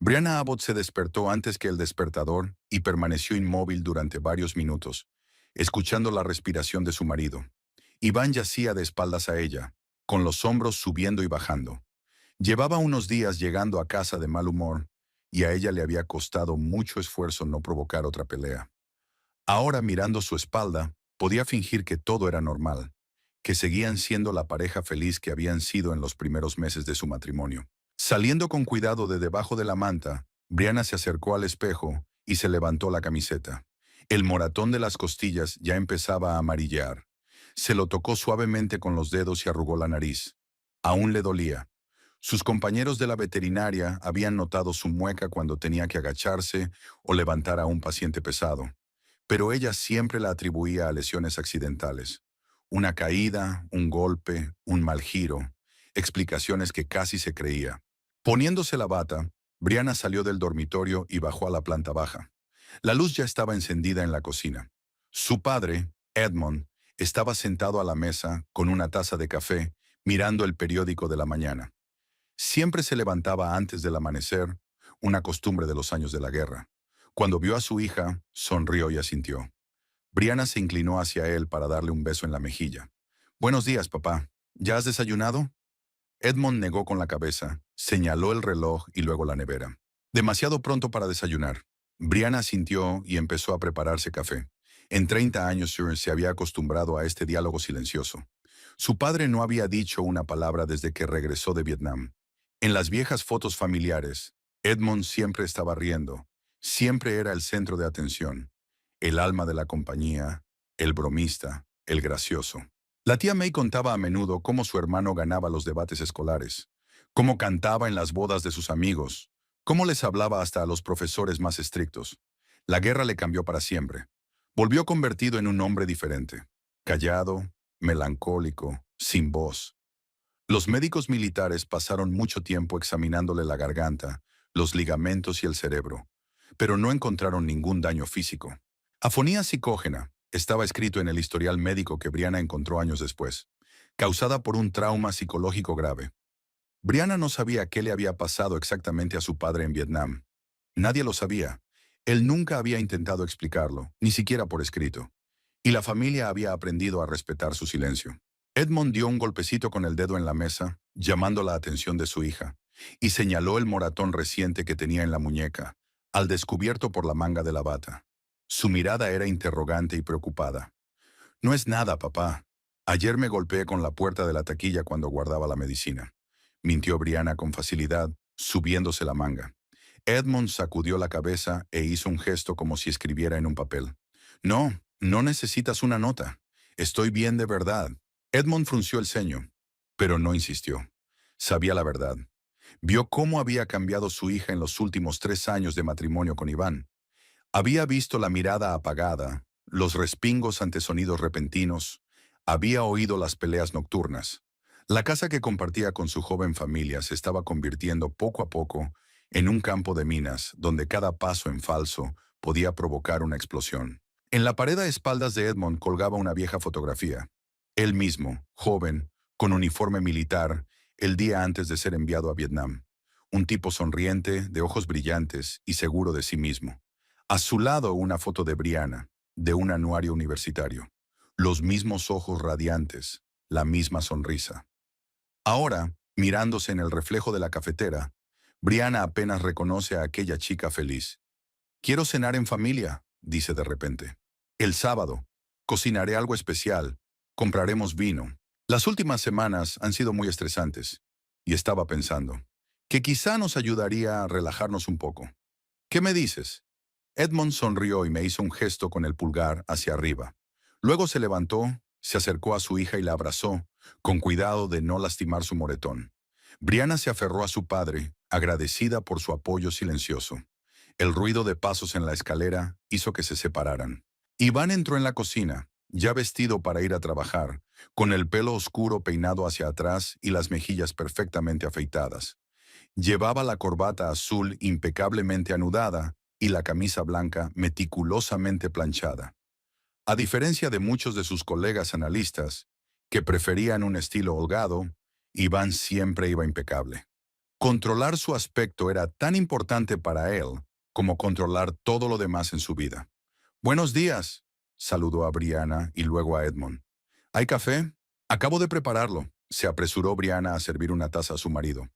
Brianna Abbott se despertó antes que el despertador y permaneció inmóvil durante varios minutos, escuchando la respiración de su marido. Iván yacía de espaldas a ella, con los hombros subiendo y bajando. Llevaba unos días llegando a casa de mal humor, y a ella le había costado mucho esfuerzo no provocar otra pelea. Ahora, mirando su espalda, podía fingir que todo era normal, que seguían siendo la pareja feliz que habían sido en los primeros meses de su matrimonio. Saliendo con cuidado de debajo de la manta, Brianna se acercó al espejo y se levantó la camiseta. El moratón de las costillas ya empezaba a amarillar. Se lo tocó suavemente con los dedos y arrugó la nariz. Aún le dolía. Sus compañeros de la veterinaria habían notado su mueca cuando tenía que agacharse o levantar a un paciente pesado, pero ella siempre la atribuía a lesiones accidentales. Una caída, un golpe, un mal giro, explicaciones que casi se creía. Poniéndose la bata, Brianna salió del dormitorio y bajó a la planta baja. La luz ya estaba encendida en la cocina. Su padre, Edmond, estaba sentado a la mesa con una taza de café, mirando el periódico de la mañana. Siempre se levantaba antes del amanecer, una costumbre de los años de la guerra. Cuando vio a su hija, sonrió y asintió. Brianna se inclinó hacia él para darle un beso en la mejilla. «Buenos días, papá. ¿Ya has desayunado?» Edmond negó con la cabeza, señaló el reloj y luego la nevera. «Demasiado pronto para desayunar». Brianna asintió y empezó a prepararse café. En 30 años Sir se había acostumbrado a este diálogo silencioso. Su padre no había dicho una palabra desde que regresó de Vietnam. En las viejas fotos familiares, Edmond siempre estaba riendo, siempre era el centro de atención, el alma de la compañía, el bromista, el gracioso. La tía May contaba a menudo cómo su hermano ganaba los debates escolares, cómo cantaba en las bodas de sus amigos, cómo les hablaba hasta a los profesores más estrictos. La guerra le cambió para siempre. Volvió convertido en un hombre diferente, callado, melancólico, sin voz. Los médicos militares pasaron mucho tiempo examinándole la garganta, los ligamentos y el cerebro, pero no encontraron ningún daño físico. Afonía psicógena estaba escrito en el historial médico que Brianna encontró años después, causada por un trauma psicológico grave. Brianna no sabía qué le había pasado exactamente a su padre en Vietnam. Nadie lo sabía. Él nunca había intentado explicarlo, ni siquiera por escrito. Y la familia había aprendido a respetar su silencio. Edmond dio un golpecito con el dedo en la mesa, llamando la atención de su hija, y señaló el moratón reciente que tenía en la muñeca, al descubierto por la manga de la bata. Su mirada era interrogante y preocupada. «No es nada, papá. Ayer me golpeé con la puerta de la taquilla cuando guardaba la medicina», mintió Brianna con facilidad, subiéndose la manga. Edmond sacudió la cabeza e hizo un gesto como si escribiera en un papel. «No, no necesitas una nota. Estoy bien de verdad». Edmond frunció el ceño, pero no insistió. Sabía la verdad. Vio cómo había cambiado su hija en los últimos 3 años de matrimonio con Iván. Había visto la mirada apagada, los respingos ante sonidos repentinos, había oído las peleas nocturnas. La casa que compartía con su joven familia se estaba convirtiendo poco a poco en un campo de minas donde cada paso en falso podía provocar una explosión. En la pared a espaldas de Edmond colgaba una vieja fotografía. Él mismo, joven, con uniforme militar, el día antes de ser enviado a Vietnam. Un tipo sonriente, de ojos brillantes y seguro de sí mismo. A su lado una foto de Brianna, de un anuario universitario. Los mismos ojos radiantes, la misma sonrisa. Ahora, mirándose en el reflejo de la cafetera, Brianna apenas reconoce a aquella chica feliz. «Quiero cenar en familia», dice de repente. «El sábado. Cocinaré algo especial. Compraremos vino». Las últimas semanas han sido muy estresantes, y estaba pensando que quizá nos ayudaría a relajarnos un poco. «¿Qué me dices?» Edmond sonrió y me hizo un gesto con el pulgar hacia arriba. Luego se levantó, se acercó a su hija y la abrazó, con cuidado de no lastimar su moretón. Brianna se aferró a su padre, agradecida por su apoyo silencioso. El ruido de pasos en la escalera hizo que se separaran. Iván entró en la cocina, ya vestido para ir a trabajar, con el pelo oscuro peinado hacia atrás y las mejillas perfectamente afeitadas. Llevaba la corbata azul impecablemente anudada y la camisa blanca meticulosamente planchada. A diferencia de muchos de sus colegas analistas, que preferían un estilo holgado, Iván siempre iba impecable. Controlar su aspecto era tan importante para él como controlar todo lo demás en su vida. «Buenos días», saludó a Brianna y luego a Edmond. «¿Hay café?» «Acabo de prepararlo», se apresuró Brianna a servir una taza a su marido.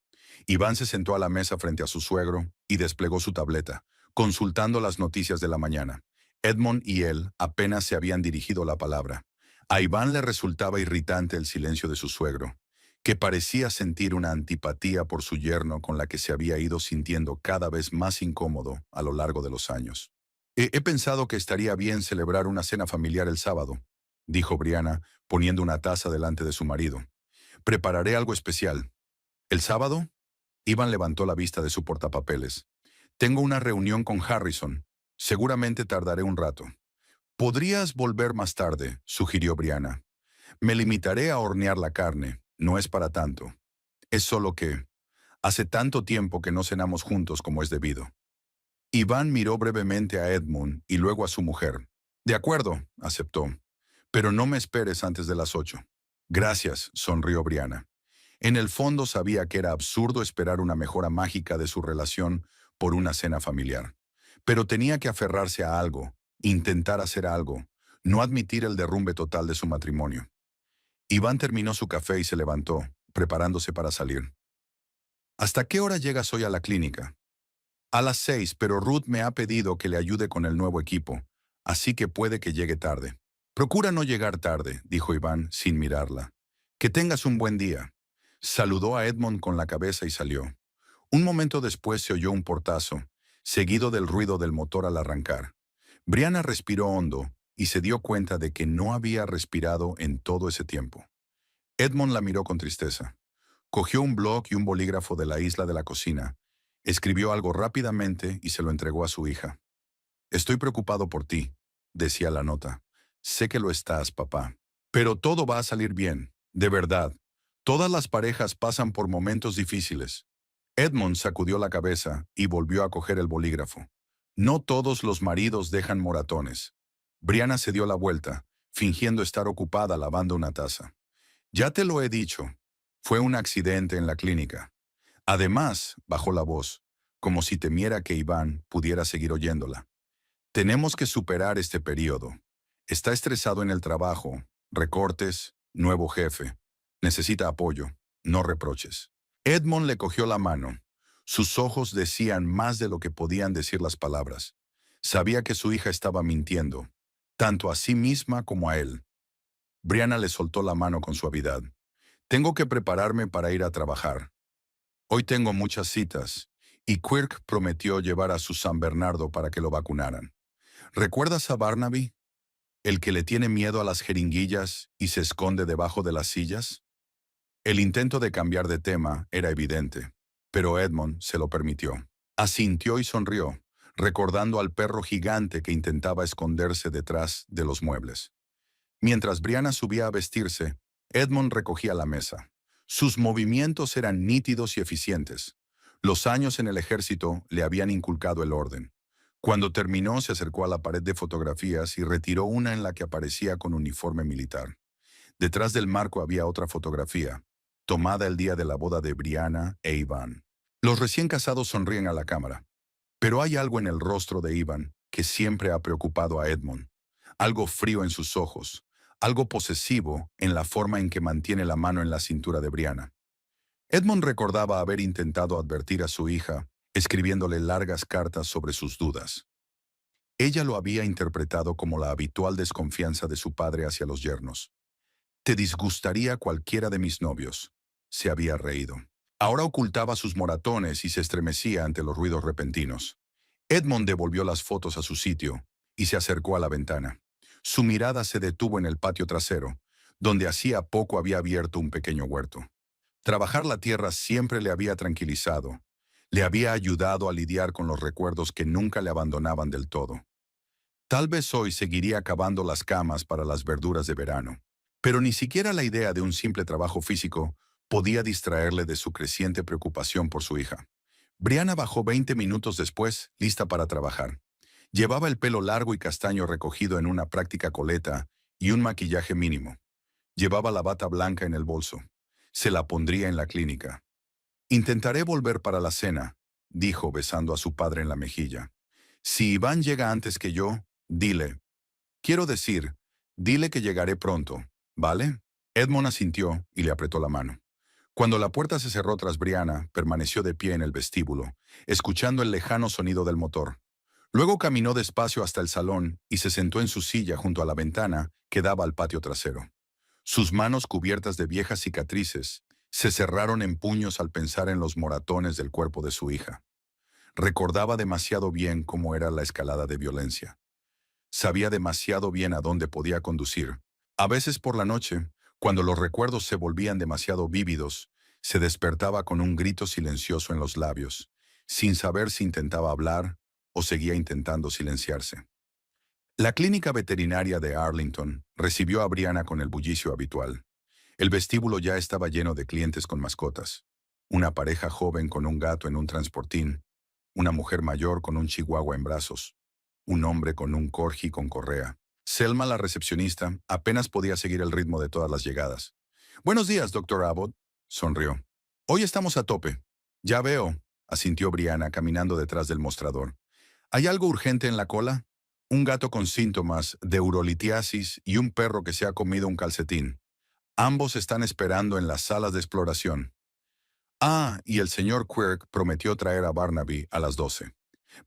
Iván se sentó a la mesa frente a su suegro y desplegó su tableta, consultando las noticias de la mañana. Edmond y él apenas se habían dirigido la palabra. A Iván le resultaba irritante el silencio de su suegro, que parecía sentir una antipatía por su yerno con la que se había ido sintiendo cada vez más incómodo a lo largo de los años. He pensado que estaría bien celebrar una cena familiar el sábado», dijo Brianna, poniendo una taza delante de su marido. «Prepararé algo especial». «¿El sábado?» Iván levantó la vista de su portapapeles. «Tengo una reunión con Harrison. Seguramente tardaré un rato». «Podrías volver más tarde», sugirió Brianna. «Me limitaré a hornear la carne. No es para tanto. Es solo que hace tanto tiempo que no cenamos juntos como es debido». Iván miró brevemente a Edmund y luego a su mujer. «De acuerdo», aceptó. «Pero no me esperes antes de las 8». «Gracias», sonrió Brianna. En el fondo sabía que era absurdo esperar una mejora mágica de su relación por una cena familiar. Pero tenía que aferrarse a algo, intentar hacer algo, no admitir el derrumbe total de su matrimonio. Iván terminó su café y se levantó, preparándose para salir. «¿Hasta qué hora llegas hoy a la clínica?» «A las 6, pero Ruth me ha pedido que le ayude con el nuevo equipo, así que puede que llegue tarde». «Procura no llegar tarde», dijo Iván, sin mirarla. «Que tengas un buen día». Saludó a Edmond con la cabeza y salió. Un momento después se oyó un portazo, seguido del ruido del motor al arrancar. Brianna respiró hondo y se dio cuenta de que no había respirado en todo ese tiempo. Edmond la miró con tristeza. Cogió un bloc y un bolígrafo de la isla de la cocina, escribió algo rápidamente y se lo entregó a su hija. «Estoy preocupado por ti», decía la nota. «Sé que lo estás, papá. Pero todo va a salir bien, de verdad. Todas las parejas pasan por momentos difíciles». Edmond sacudió la cabeza y volvió a coger el bolígrafo. «No todos los maridos dejan moratones». Brianna se dio la vuelta, fingiendo estar ocupada lavando una taza. «Ya te lo he dicho. Fue un accidente en la clínica». Además, bajó la voz, como si temiera que Iván pudiera seguir oyéndola. «Tenemos que superar este periodo. Está estresado en el trabajo, recortes, nuevo jefe. Necesita apoyo, no reproches». Edmond le cogió la mano. Sus ojos decían más de lo que podían decir las palabras. Sabía que su hija estaba mintiendo, tanto a sí misma como a él. Brianna le soltó la mano con suavidad. «Tengo que prepararme para ir a trabajar. Hoy tengo muchas citas, y Quirk prometió llevar a su San Bernardo para que lo vacunaran. ¿Recuerdas a Barnaby? ¿El que le tiene miedo a las jeringuillas y se esconde debajo de las sillas?» El intento de cambiar de tema era evidente, pero Edmond se lo permitió. Asintió y sonrió, recordando al perro gigante que intentaba esconderse detrás de los muebles. Mientras Brianna subía a vestirse, Edmond recogía la mesa. Sus movimientos eran nítidos y eficientes. Los años en el ejército le habían inculcado el orden. Cuando terminó, se acercó a la pared de fotografías y retiró una en la que aparecía con uniforme militar. Detrás del marco había otra fotografía, tomada el día de la boda de Brianna e Iván. Los recién casados sonríen a la cámara, pero hay algo en el rostro de Iván que siempre ha preocupado a Edmond. Algo frío en sus ojos, algo posesivo en la forma en que mantiene la mano en la cintura de Brianna. Edmond recordaba haber intentado advertir a su hija, escribiéndole largas cartas sobre sus dudas. Ella lo había interpretado como la habitual desconfianza de su padre hacia los yernos. «Te disgustaría cualquiera de mis novios», se había reído. Ahora ocultaba sus moratones y se estremecía ante los ruidos repentinos. Edmond devolvió las fotos a su sitio y se acercó a la ventana. Su mirada se detuvo en el patio trasero, donde hacía poco había abierto un pequeño huerto. Trabajar la tierra siempre le había tranquilizado, le había ayudado a lidiar con los recuerdos que nunca le abandonaban del todo. Tal vez hoy seguiría cavando las camas para las verduras de verano, pero ni siquiera la idea de un simple trabajo físico podía distraerle de su creciente preocupación por su hija. Brianna bajó 20 minutos después, lista para trabajar. Llevaba el pelo largo y castaño recogido en una práctica coleta y un maquillaje mínimo. Llevaba la bata blanca en el bolso. Se la pondría en la clínica. Intentaré volver para la cena, dijo besando a su padre en la mejilla. Si Iván llega antes que yo, dile. Quiero decir, dile que llegaré pronto, ¿vale? Edmond asintió y le apretó la mano. Cuando la puerta se cerró tras Brianna, permaneció de pie en el vestíbulo, escuchando el lejano sonido del motor. Luego caminó despacio hasta el salón y se sentó en su silla junto a la ventana que daba al patio trasero. Sus manos cubiertas de viejas cicatrices se cerraron en puños al pensar en los moratones del cuerpo de su hija. Recordaba demasiado bien cómo era la escalada de violencia. Sabía demasiado bien a dónde podía conducir. A veces por la noche, cuando los recuerdos se volvían demasiado vívidos, se despertaba con un grito silencioso en los labios, sin saber si intentaba hablar o seguía intentando silenciarse. La clínica veterinaria de Arlington recibió a Brianna con el bullicio habitual. El vestíbulo ya estaba lleno de clientes con mascotas. Una pareja joven con un gato en un transportín, una mujer mayor con un chihuahua en brazos, un hombre con un corgi con correa. Selma, la recepcionista, apenas podía seguir el ritmo de todas las llegadas. «Buenos días, doctor Abbott», sonrió. «Hoy estamos a tope». «Ya veo», asintió Brianna caminando detrás del mostrador. «¿Hay algo urgente en la cola?» «Un gato con síntomas de urolitiasis y un perro que se ha comido un calcetín. Ambos están esperando en las salas de exploración». «Ah, y el señor Quirk prometió traer a Barnaby a las 12».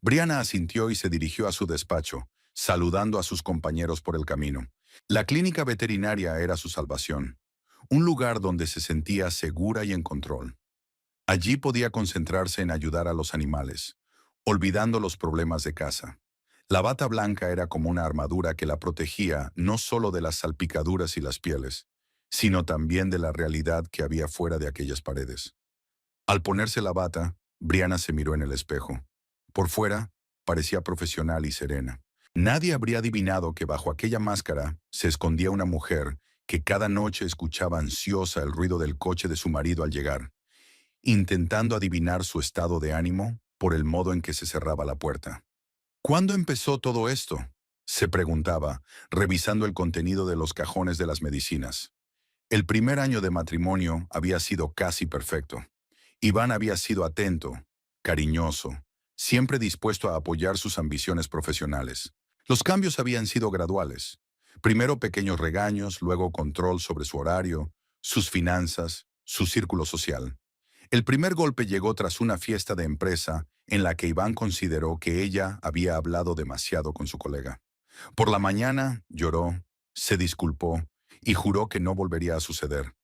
Brianna asintió y se dirigió a su despacho, saludando a sus compañeros por el camino. La clínica veterinaria era su salvación, un lugar donde se sentía segura y en control. Allí podía concentrarse en ayudar a los animales, olvidando los problemas de casa. La bata blanca era como una armadura que la protegía no solo de las salpicaduras y las pieles, sino también de la realidad que había fuera de aquellas paredes. Al ponerse la bata, Brianna se miró en el espejo. Por fuera, parecía profesional y serena. Nadie habría adivinado que bajo aquella máscara se escondía una mujer que cada noche escuchaba ansiosa el ruido del coche de su marido al llegar, intentando adivinar su estado de ánimo por el modo en que se cerraba la puerta. ¿Cuándo empezó todo esto?, se preguntaba, revisando el contenido de los cajones de las medicinas. El primer año de matrimonio había sido casi perfecto. Iván había sido atento, cariñoso, siempre dispuesto a apoyar sus ambiciones profesionales. Los cambios habían sido graduales. Primero pequeños regaños, luego control sobre su horario, sus finanzas, su círculo social. El primer golpe llegó tras una fiesta de empresa en la que Iván consideró que ella había hablado demasiado con su colega. Por la mañana lloró, se disculpó y juró que no volvería a suceder.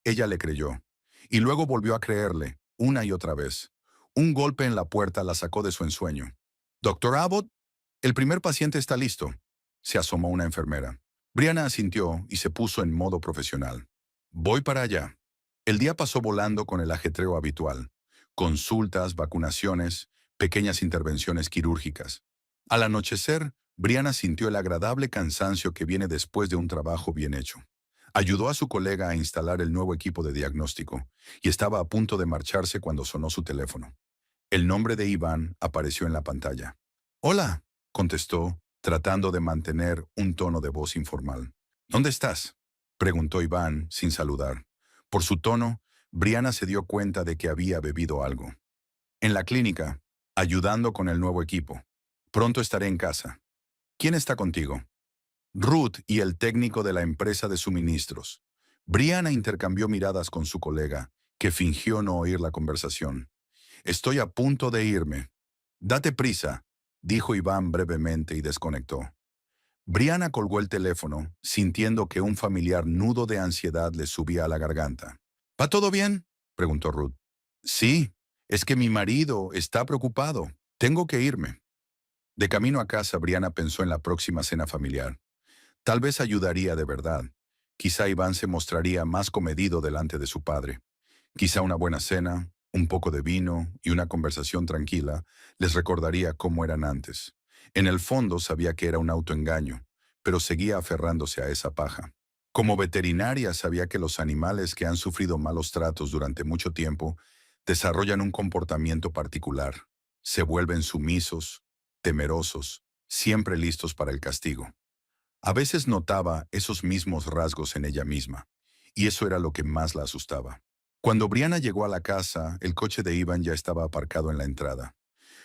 Ella le creyó, y luego volvió a creerle, una y otra vez. Un golpe en la puerta la sacó de su ensueño. «Doctor Abbott, el primer paciente está listo», se asomó una enfermera. Brianna asintió y se puso en modo profesional. «Voy para allá». El día pasó volando con el ajetreo habitual. Consultas, vacunaciones, pequeñas intervenciones quirúrgicas. Al anochecer, Brianna sintió el agradable cansancio que viene después de un trabajo bien hecho. Ayudó a su colega a instalar el nuevo equipo de diagnóstico y estaba a punto de marcharse cuando sonó su teléfono. El nombre de Iván apareció en la pantalla. «Hola», contestó, tratando de mantener un tono de voz informal. «¿Dónde estás?», preguntó Iván, sin saludar. Por su tono, Brianna se dio cuenta de que había bebido algo. «En la clínica, ayudando con el nuevo equipo. Pronto estaré en casa». «¿Quién está contigo?» «Ruth y el técnico de la empresa de suministros». Brianna intercambió miradas con su colega, que fingió no oír la conversación. «Estoy a punto de irme». «Date prisa», dijo Iván brevemente y desconectó. Brianna colgó el teléfono, sintiendo que un familiar nudo de ansiedad le subía a la garganta. «¿Va todo bien?», preguntó Ruth. «Sí, es que mi marido está preocupado. Tengo que irme». De camino a casa, Brianna pensó en la próxima cena familiar. Tal vez ayudaría de verdad. Quizá Iván se mostraría más comedido delante de su padre. Quizá una buena cena, un poco de vino y una conversación tranquila les recordaría cómo eran antes. En el fondo sabía que era un autoengaño, pero seguía aferrándose a esa paja. Como veterinaria sabía que los animales que han sufrido malos tratos durante mucho tiempo desarrollan un comportamiento particular. Se vuelven sumisos, temerosos, siempre listos para el castigo. A veces notaba esos mismos rasgos en ella misma, y eso era lo que más la asustaba. Cuando Brianna llegó a la casa, el coche de Ivan ya estaba aparcado en la entrada.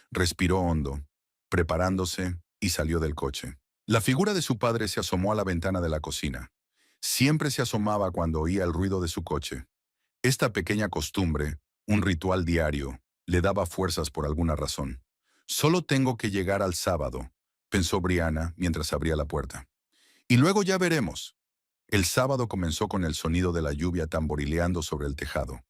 Respiró hondo, preparándose, y salió del coche. La figura de su padre se asomó a la ventana de la cocina. Siempre se asomaba cuando oía el ruido de su coche. Esta pequeña costumbre, un ritual diario, le daba fuerzas por alguna razón. Solo tengo que llegar al sábado, pensó Brianna mientras abría la puerta. Y luego ya veremos. El sábado comenzó con el sonido de la lluvia tamborileando sobre el tejado.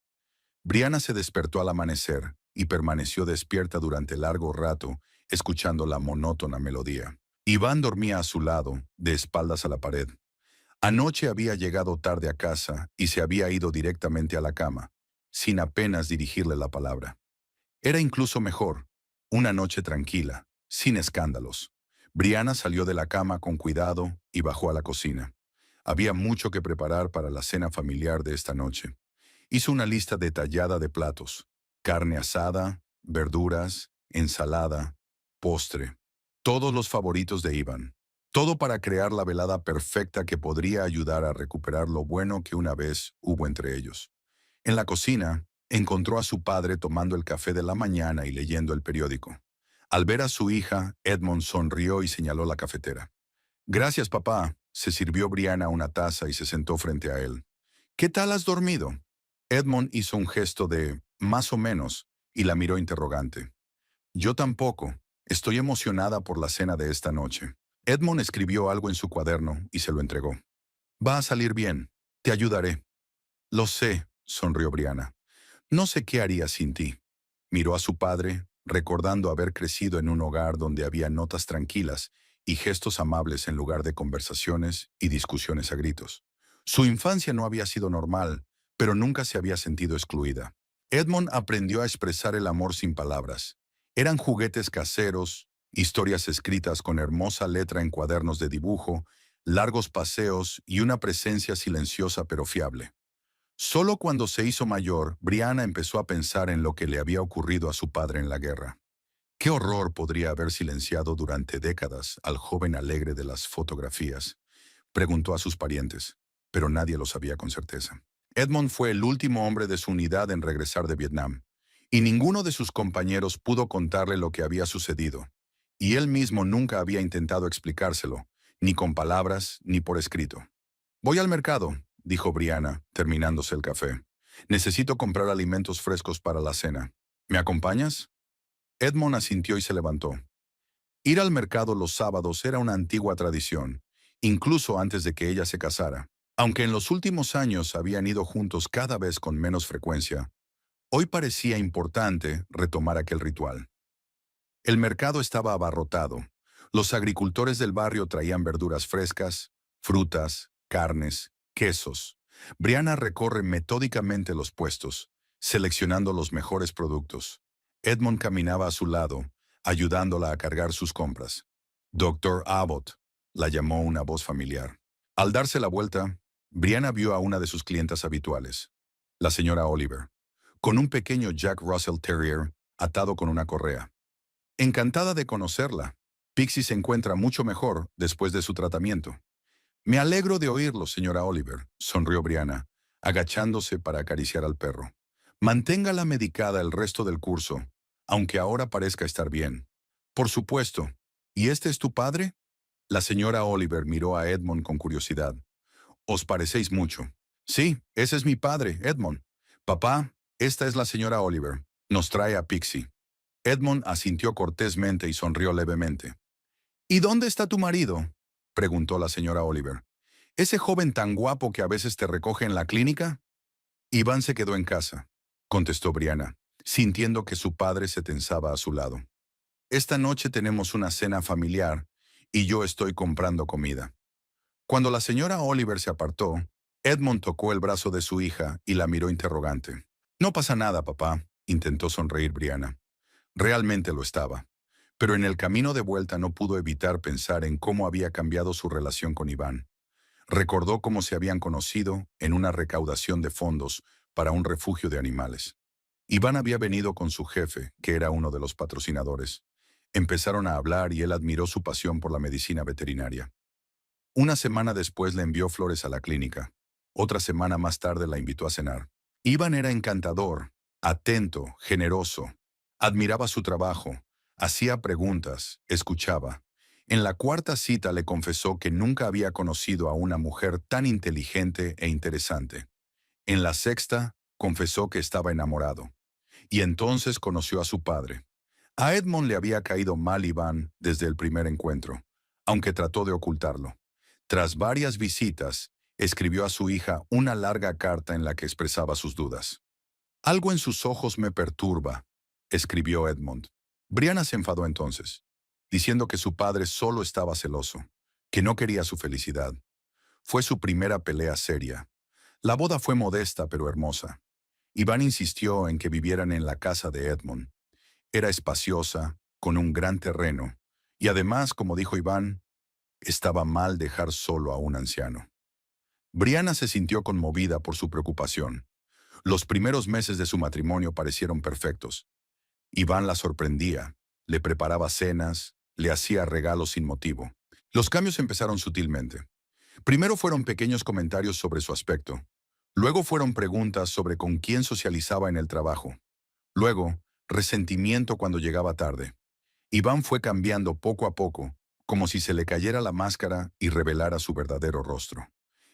Brianna se despertó al amanecer y permaneció despierta durante largo rato, escuchando la monótona melodía. Iván dormía a su lado, de espaldas a la pared. Anoche había llegado tarde a casa y se había ido directamente a la cama, sin apenas dirigirle la palabra. Era incluso mejor, una noche tranquila, sin escándalos. Brianna salió de la cama con cuidado y bajó a la cocina. Había mucho que preparar para la cena familiar de esta noche. Hizo una lista detallada de platos: carne asada, verduras, ensalada, postre, todos los favoritos de Iván. Todo para crear la velada perfecta que podría ayudar a recuperar lo bueno que una vez hubo entre ellos. En la cocina, encontró a su padre tomando el café de la mañana y leyendo el periódico. Al ver a su hija, Edmond sonrió y señaló la cafetera. Gracias, papá. Se sirvió Brianna una taza y se sentó frente a él. ¿Qué tal has dormido? Edmond hizo un gesto de más o menos y la miró interrogante. Yo tampoco. Estoy emocionada por la cena de esta noche. Edmond escribió algo en su cuaderno y se lo entregó. Va a salir bien. Te ayudaré. Lo sé, sonrió Brianna. No sé qué haría sin ti. Miró a su padre, recordando haber crecido en un hogar donde había notas tranquilas y gestos amables en lugar de conversaciones y discusiones a gritos. Su infancia no había sido normal, pero nunca se había sentido excluida. Edmond aprendió a expresar el amor sin palabras. Eran juguetes caseros, historias escritas con hermosa letra en cuadernos de dibujo, largos paseos y una presencia silenciosa pero fiable. Solo cuando se hizo mayor, Brianna empezó a pensar en lo que le había ocurrido a su padre en la guerra. ¿Qué horror podría haber silenciado durante décadas al joven alegre de las fotografías? Preguntó a sus parientes, pero nadie lo sabía con certeza. Edmond fue el último hombre de su unidad en regresar de Vietnam, y ninguno de sus compañeros pudo contarle lo que había sucedido, y él mismo nunca había intentado explicárselo, ni con palabras ni por escrito. Voy al mercado, dijo Brianna, terminándose el café. Necesito comprar alimentos frescos para la cena. ¿Me acompañas? Edmond asintió y se levantó. Ir al mercado los sábados era una antigua tradición, incluso antes de que ella se casara. Aunque en los últimos años habían ido juntos cada vez con menos frecuencia, hoy parecía importante retomar aquel ritual. El mercado estaba abarrotado. Los agricultores del barrio traían verduras frescas, frutas, carnes, quesos. Brianna recorre metódicamente los puestos, seleccionando los mejores productos. Edmond caminaba a su lado, ayudándola a cargar sus compras. Doctor Abbott, la llamó una voz familiar. Al darse la vuelta, Brianna vio a una de sus clientas habituales, la señora Oliver, con un pequeño Jack Russell Terrier atado con una correa. Encantada de conocerla. Pixie se encuentra mucho mejor después de su tratamiento. Me alegro de oírlo, señora Oliver, sonrió Brianna, agachándose para acariciar al perro. Manténgala medicada el resto del curso, aunque ahora parezca estar bien. Por supuesto. ¿Y este es tu padre? La señora Oliver miró a Edmond con curiosidad. Os parecéis mucho. Sí, ese es mi padre, Edmond. Papá, esta es la señora Oliver. Nos trae a Pixie. Edmond asintió cortésmente y sonrió levemente. ¿Y dónde está tu marido?, preguntó la señora Oliver. ¿Ese joven tan guapo que a veces te recoge en la clínica? Iván se quedó en casa, contestó Brianna, sintiendo que su padre se tensaba a su lado. Esta noche tenemos una cena familiar y yo estoy comprando comida. Cuando la señora Oliver se apartó, Edmond tocó el brazo de su hija y la miró interrogante. No pasa nada, papá, intentó sonreír Brianna. Realmente lo estaba. Pero en el camino de vuelta no pudo evitar pensar en cómo había cambiado su relación con Iván. Recordó cómo se habían conocido en una recaudación de fondos para un refugio de animales. Iván había venido con su jefe, que era uno de los patrocinadores. Empezaron a hablar y él admiró su pasión por la medicina veterinaria. Una semana después le envió flores a la clínica. Otra semana más tarde la invitó a cenar. Iván era encantador, atento, generoso. Admiraba su trabajo, hacía preguntas, escuchaba. En la cuarta cita le confesó que nunca había conocido a una mujer tan inteligente e interesante. En la sexta, confesó que estaba enamorado. Y entonces conoció a su padre. A Edmond le había caído mal Iván desde el primer encuentro, aunque trató de ocultarlo. Tras varias visitas, escribió a su hija una larga carta en la que expresaba sus dudas. Algo en sus ojos me perturba, escribió Edmond. Brianna se enfadó entonces, diciendo que su padre solo estaba celoso, que no quería su felicidad. Fue su primera pelea seria. La boda fue modesta pero hermosa. Iván insistió en que vivieran en la casa de Edmond. Era espaciosa, con un gran terreno, y además, como dijo Iván, estaba mal dejar solo a un anciano. Brianna se sintió conmovida por su preocupación. Los primeros meses de su matrimonio parecieron perfectos. Iván la sorprendía, le preparaba cenas, le hacía regalos sin motivo. Los cambios empezaron sutilmente. Primero fueron pequeños comentarios sobre su aspecto. Luego fueron preguntas sobre con quién socializaba en el trabajo. Luego, resentimiento cuando llegaba tarde. Iván fue cambiando poco a poco, como si se le cayera la máscara y revelara su verdadero rostro.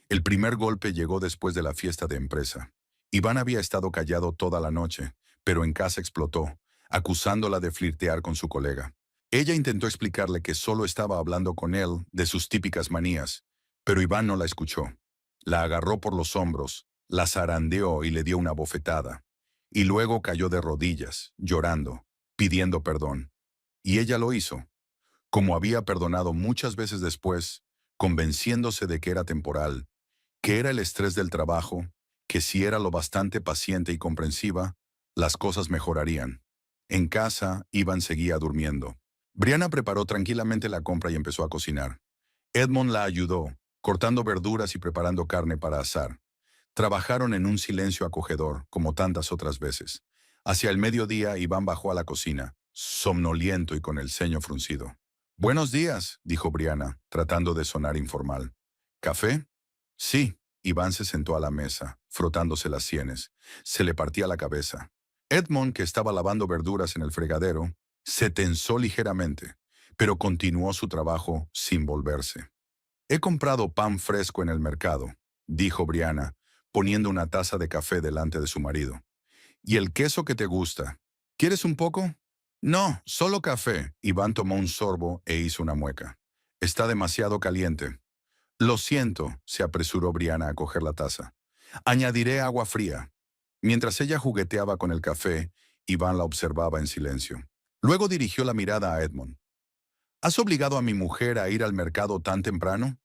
El primer golpe llegó después de la fiesta de empresa. Iván había estado callado toda la noche, pero en casa explotó, acusándola de flirtear con su colega. Ella intentó explicarle que solo estaba hablando con él de sus típicas manías, pero Iván no la escuchó. La agarró por los hombros, la zarandeó y le dio una bofetada. Y luego cayó de rodillas, llorando, pidiendo perdón. Y ella lo hizo, como había perdonado muchas veces después, convenciéndose de que era temporal, que era el estrés del trabajo, que si era lo bastante paciente y comprensiva, las cosas mejorarían. En casa, Iván seguía durmiendo. Brianna preparó tranquilamente la compra y empezó a cocinar. Edmond la ayudó, cortando verduras y preparando carne para asar. Trabajaron en un silencio acogedor, como tantas otras veces. Hacia el mediodía, Iván bajó a la cocina, somnoliento y con el ceño fruncido. «Buenos días», dijo Brianna, tratando de sonar informal. «¿Café?» «Sí». Iván se sentó a la mesa, frotándose las sienes. Se le partía la cabeza. Edmond, que estaba lavando verduras en el fregadero, se tensó ligeramente, pero continuó su trabajo sin volverse. «He comprado pan fresco en el mercado», dijo Brianna, poniendo una taza de café delante de su marido. «¿Y el queso que te gusta? ¿Quieres un poco?» «No, solo café». Iván tomó un sorbo e hizo una mueca. «Está demasiado caliente». «Lo siento», se apresuró Brianna a coger la taza. «Añadiré agua fría». Mientras ella jugueteaba con el café, Iván la observaba en silencio. Luego dirigió la mirada a Edmond. «¿Has obligado a mi mujer a ir al mercado tan temprano?»,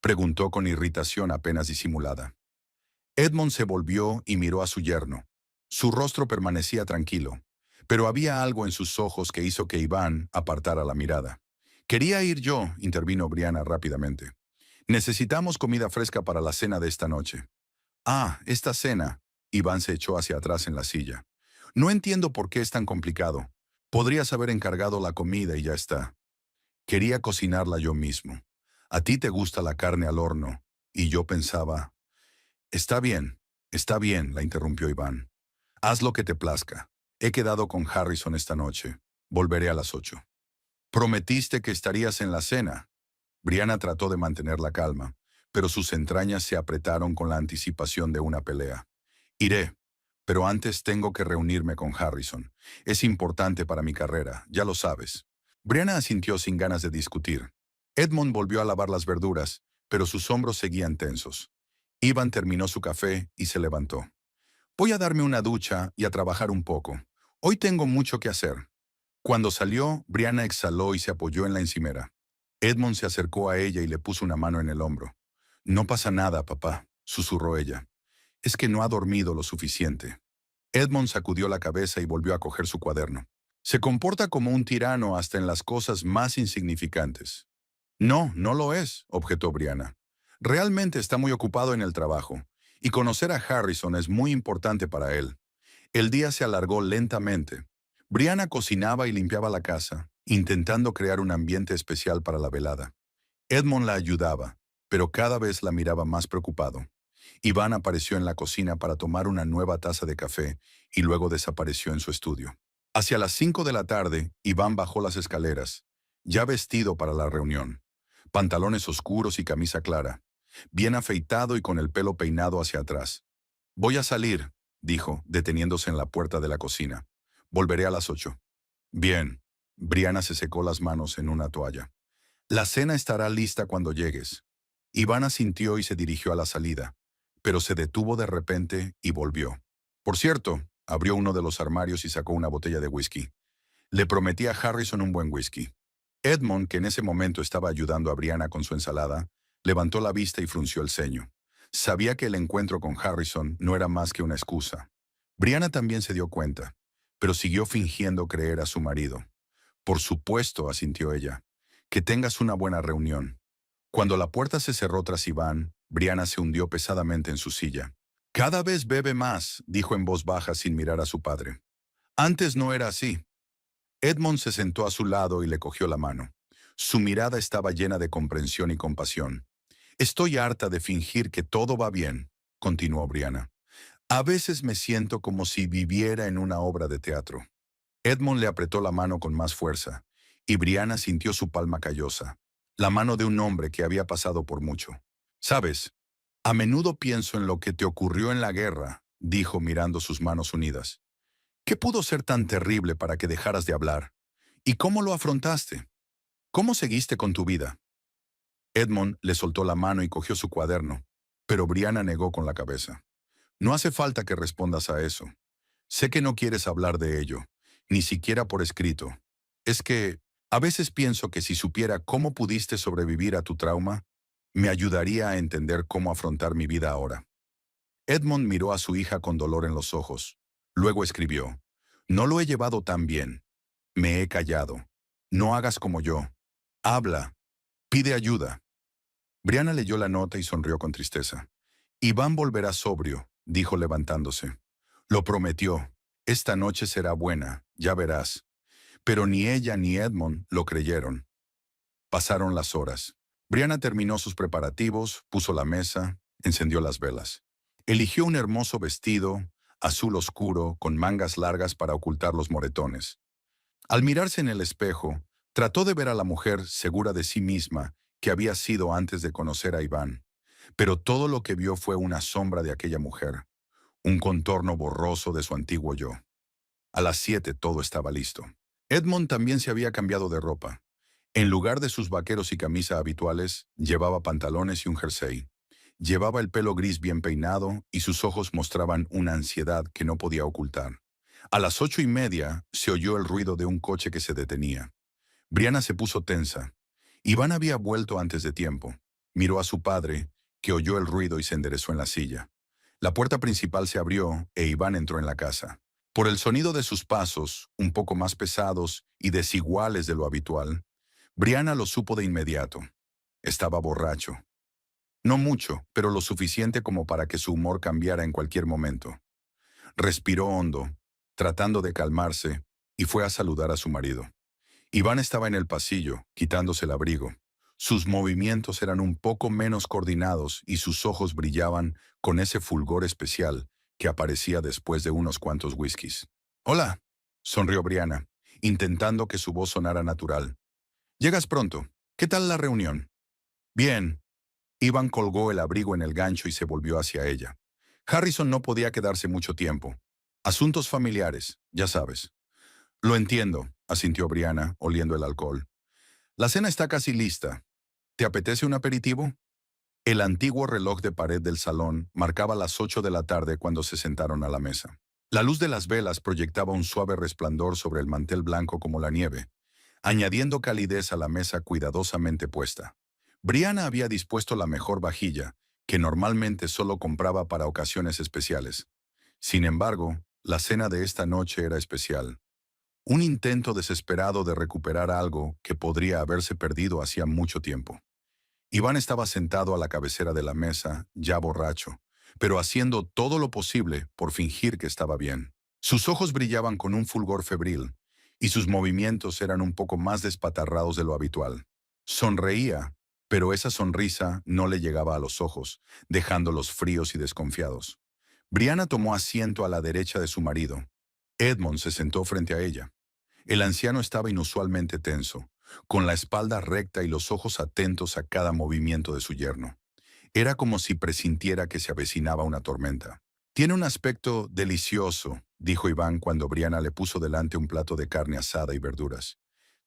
preguntó con irritación apenas disimulada. Edmond se volvió y miró a su yerno. Su rostro permanecía tranquilo, pero había algo en sus ojos que hizo que Iván apartara la mirada. «Quería ir yo», intervino Brianna rápidamente. «Necesitamos comida fresca para la cena de esta noche». «Ah, esta cena». Iván se echó hacia atrás en la silla. «No entiendo por qué es tan complicado. Podrías haber encargado la comida y ya está». «Quería cocinarla yo mismo. A ti te gusta la carne al horno». Y yo pensaba... Está bien», la interrumpió Iván. «Haz lo que te plazca. He quedado con Harrison esta noche. Volveré a las 8». «Prometiste que estarías en la cena». Brianna trató de mantener la calma, pero sus entrañas se apretaron con la anticipación de una pelea. «Iré, pero antes tengo que reunirme con Harrison. Es importante para mi carrera, ya lo sabes». Brianna asintió sin ganas de discutir. Edmond volvió a lavar las verduras, pero sus hombros seguían tensos. Iván terminó su café y se levantó. «Voy a darme una ducha y a trabajar un poco. Hoy tengo mucho que hacer». Cuando salió, Brianna exhaló y se apoyó en la encimera. Edmond se acercó a ella y le puso una mano en el hombro. «No pasa nada, papá», susurró ella. «Es que no ha dormido lo suficiente». Edmond sacudió la cabeza y volvió a coger su cuaderno. «Se comporta como un tirano hasta en las cosas más insignificantes». «No, no lo es», objetó Brianna. «Realmente está muy ocupado en el trabajo, y conocer a Harrison es muy importante para él». El día se alargó lentamente. Brianna cocinaba y limpiaba la casa, intentando crear un ambiente especial para la velada. Edmond la ayudaba, pero cada vez la miraba más preocupado. Iván apareció en la cocina para tomar una nueva taza de café y luego desapareció en su estudio. Hacia las 5 de la tarde, Iván bajó las escaleras, ya vestido para la reunión. Pantalones oscuros y camisa clara, bien afeitado y con el pelo peinado hacia atrás. «Voy a salir», dijo, deteniéndose en la puerta de la cocina. «Volveré a las 8». «Bien». Briana se secó las manos en una toalla. «La cena estará lista cuando llegues». Iván asintió y se dirigió a la salida, pero se detuvo de repente y volvió. Por cierto, abrió uno de los armarios y sacó una botella de whisky. Le prometí a Harrison un buen whisky. Edmond, que en ese momento estaba ayudando a Brianna con su ensalada, levantó la vista y frunció el ceño. Sabía que el encuentro con Harrison no era más que una excusa. Brianna también se dio cuenta, pero siguió fingiendo creer a su marido. «Por supuesto», asintió ella. «Que tengas una buena reunión». Cuando la puerta se cerró tras Iván, Brianna se hundió pesadamente en su silla. «Cada vez bebe más», dijo en voz baja sin mirar a su padre. «Antes no era así». Edmond se sentó a su lado y le cogió la mano. Su mirada estaba llena de comprensión y compasión. «Estoy harta de fingir que todo va bien», continuó Brianna. «A veces me siento como si viviera en una obra de teatro». Edmond le apretó la mano con más fuerza, y Brianna sintió su palma callosa, la mano de un hombre que había pasado por mucho. «Sabes, a menudo pienso en lo que te ocurrió en la guerra», dijo mirando sus manos unidas. «¿Qué pudo ser tan terrible para que dejaras de hablar? ¿Y cómo lo afrontaste? ¿Cómo seguiste con tu vida?» Edmond le soltó la mano y cogió su cuaderno, pero Brianna negó con la cabeza. «No hace falta que respondas a eso. Sé que no quieres hablar de ello, ni siquiera por escrito. Es que a veces pienso que si supiera cómo pudiste sobrevivir a tu trauma, me ayudaría a entender cómo afrontar mi vida ahora». Edmond miró a su hija con dolor en los ojos. Luego escribió: «No lo he llevado tan bien. Me he callado. No hagas como yo. Habla. Pide ayuda». Brianna leyó la nota y sonrió con tristeza. «Iván volverá sobrio», dijo levantándose. «Lo prometió. Esta noche será buena, ya verás». Pero ni ella ni Edmond lo creyeron. Pasaron las horas. Brianna terminó sus preparativos, puso la mesa, encendió las velas. Eligió un hermoso vestido, azul oscuro, con mangas largas para ocultar los moretones. Al mirarse en el espejo, trató de ver a la mujer segura de sí misma que había sido antes de conocer a Iván. Pero todo lo que vio fue una sombra de aquella mujer, un contorno borroso de su antiguo yo. A las 7 todo estaba listo. Edmond también se había cambiado de ropa. En lugar de sus vaqueros y camisa habituales, llevaba pantalones y un jersey. Llevaba el pelo gris bien peinado y sus ojos mostraban una ansiedad que no podía ocultar. A las 8:30 se oyó el ruido de un coche que se detenía. Brianna se puso tensa. Iván había vuelto antes de tiempo. Miró a su padre, que oyó el ruido y se enderezó en la silla. La puerta principal se abrió e Iván entró en la casa. Por el sonido de sus pasos, un poco más pesados y desiguales de lo habitual, Brianna lo supo de inmediato. Estaba borracho. No mucho, pero lo suficiente como para que su humor cambiara en cualquier momento. Respiró hondo, tratando de calmarse, y fue a saludar a su marido. Iván estaba en el pasillo, quitándose el abrigo. Sus movimientos eran un poco menos coordinados y sus ojos brillaban con ese fulgor especial que aparecía después de unos cuantos whiskies. «Hola», sonrió Brianna, intentando que su voz sonara natural. «Llegas pronto. ¿Qué tal la reunión?» «Bien». Iván colgó el abrigo en el gancho y se volvió hacia ella. Harrison no podía quedarse mucho tiempo. Asuntos familiares, ya sabes. «Lo entiendo», asintió Brianna, oliendo el alcohol. «La cena está casi lista. ¿Te apetece un aperitivo?» El antiguo reloj de pared del salón marcaba las 8 de la tarde cuando se sentaron a la mesa. La luz de las velas proyectaba un suave resplandor sobre el mantel blanco como la nieve, añadiendo calidez a la mesa cuidadosamente puesta. Brianna había dispuesto la mejor vajilla, que normalmente solo compraba para ocasiones especiales. Sin embargo, la cena de esta noche era especial. Un intento desesperado de recuperar algo que podría haberse perdido hacía mucho tiempo. Iván estaba sentado a la cabecera de la mesa, ya borracho, pero haciendo todo lo posible por fingir que estaba bien. Sus ojos brillaban con un fulgor febril, y sus movimientos eran un poco más despatarrados de lo habitual. Sonreía, pero esa sonrisa no le llegaba a los ojos, dejándolos fríos y desconfiados. Brianna tomó asiento a la derecha de su marido. Edmond se sentó frente a ella. El anciano estaba inusualmente tenso, con la espalda recta y los ojos atentos a cada movimiento de su yerno. Era como si presintiera que se avecinaba una tormenta. «Tiene un aspecto delicioso», dijo Iván cuando Brianna le puso delante un plato de carne asada y verduras.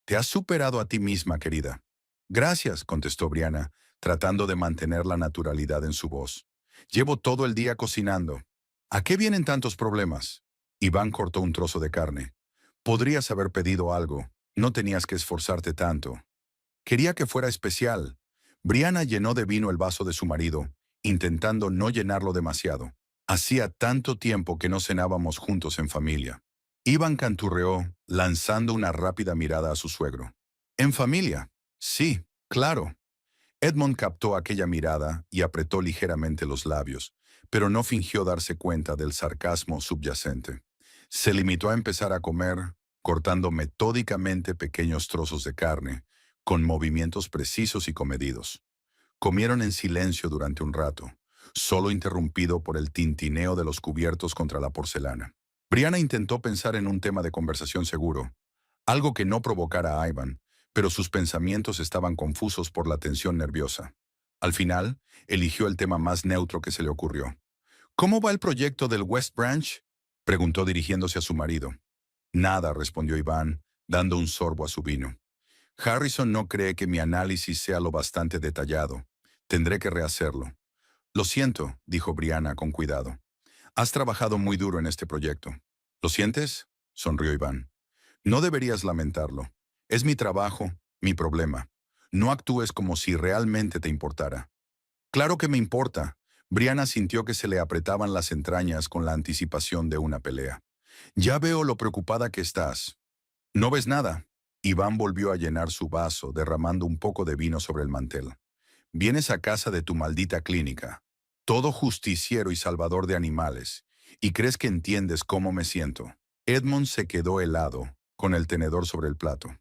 «Te has superado a ti misma, querida». «Gracias», contestó Brianna, tratando de mantener la naturalidad en su voz. «Llevo todo el día cocinando». «¿A qué vienen tantos problemas?» Iván cortó un trozo de carne. «Podrías haber pedido algo. No tenías que esforzarte tanto». Quería que fuera especial. Brianna llenó de vino el vaso de su marido, intentando no llenarlo demasiado. Hacía tanto tiempo que no cenábamos juntos en familia. Iván canturreó, lanzando una rápida mirada a su suegro. «¿En familia?» «Sí, claro». Edmond captó aquella mirada y apretó ligeramente los labios, pero no fingió darse cuenta del sarcasmo subyacente. Se limitó a empezar a comer, cortando metódicamente pequeños trozos de carne, con movimientos precisos y comedidos. Comieron en silencio durante un rato, solo interrumpido por el tintineo de los cubiertos contra la porcelana. Brianna intentó pensar en un tema de conversación seguro, algo que no provocara a Ivan, pero sus pensamientos estaban confusos por la tensión nerviosa. Al final, eligió el tema más neutro que se le ocurrió. «¿Cómo va el proyecto del West Branch?», preguntó dirigiéndose a su marido. «Nada», respondió Iván, dando un sorbo a su vino. «Harrison no cree que mi análisis sea lo bastante detallado. Tendré que rehacerlo». «Lo siento», dijo Brianna con cuidado. «Has trabajado muy duro en este proyecto». «¿Lo sientes?», sonrió Iván. «No deberías lamentarlo. Es mi trabajo, mi problema. No actúes como si realmente te importara». «Claro que me importa». Brianna sintió que se le apretaban las entrañas con la anticipación de una pelea. «Ya veo lo preocupada que estás». «No ves nada». Iván volvió a llenar su vaso, derramando un poco de vino sobre el mantel. «Vienes a casa de tu maldita clínica, todo justiciero y salvador de animales, y crees que entiendes cómo me siento». Edmond se quedó helado, con el tenedor sobre el plato.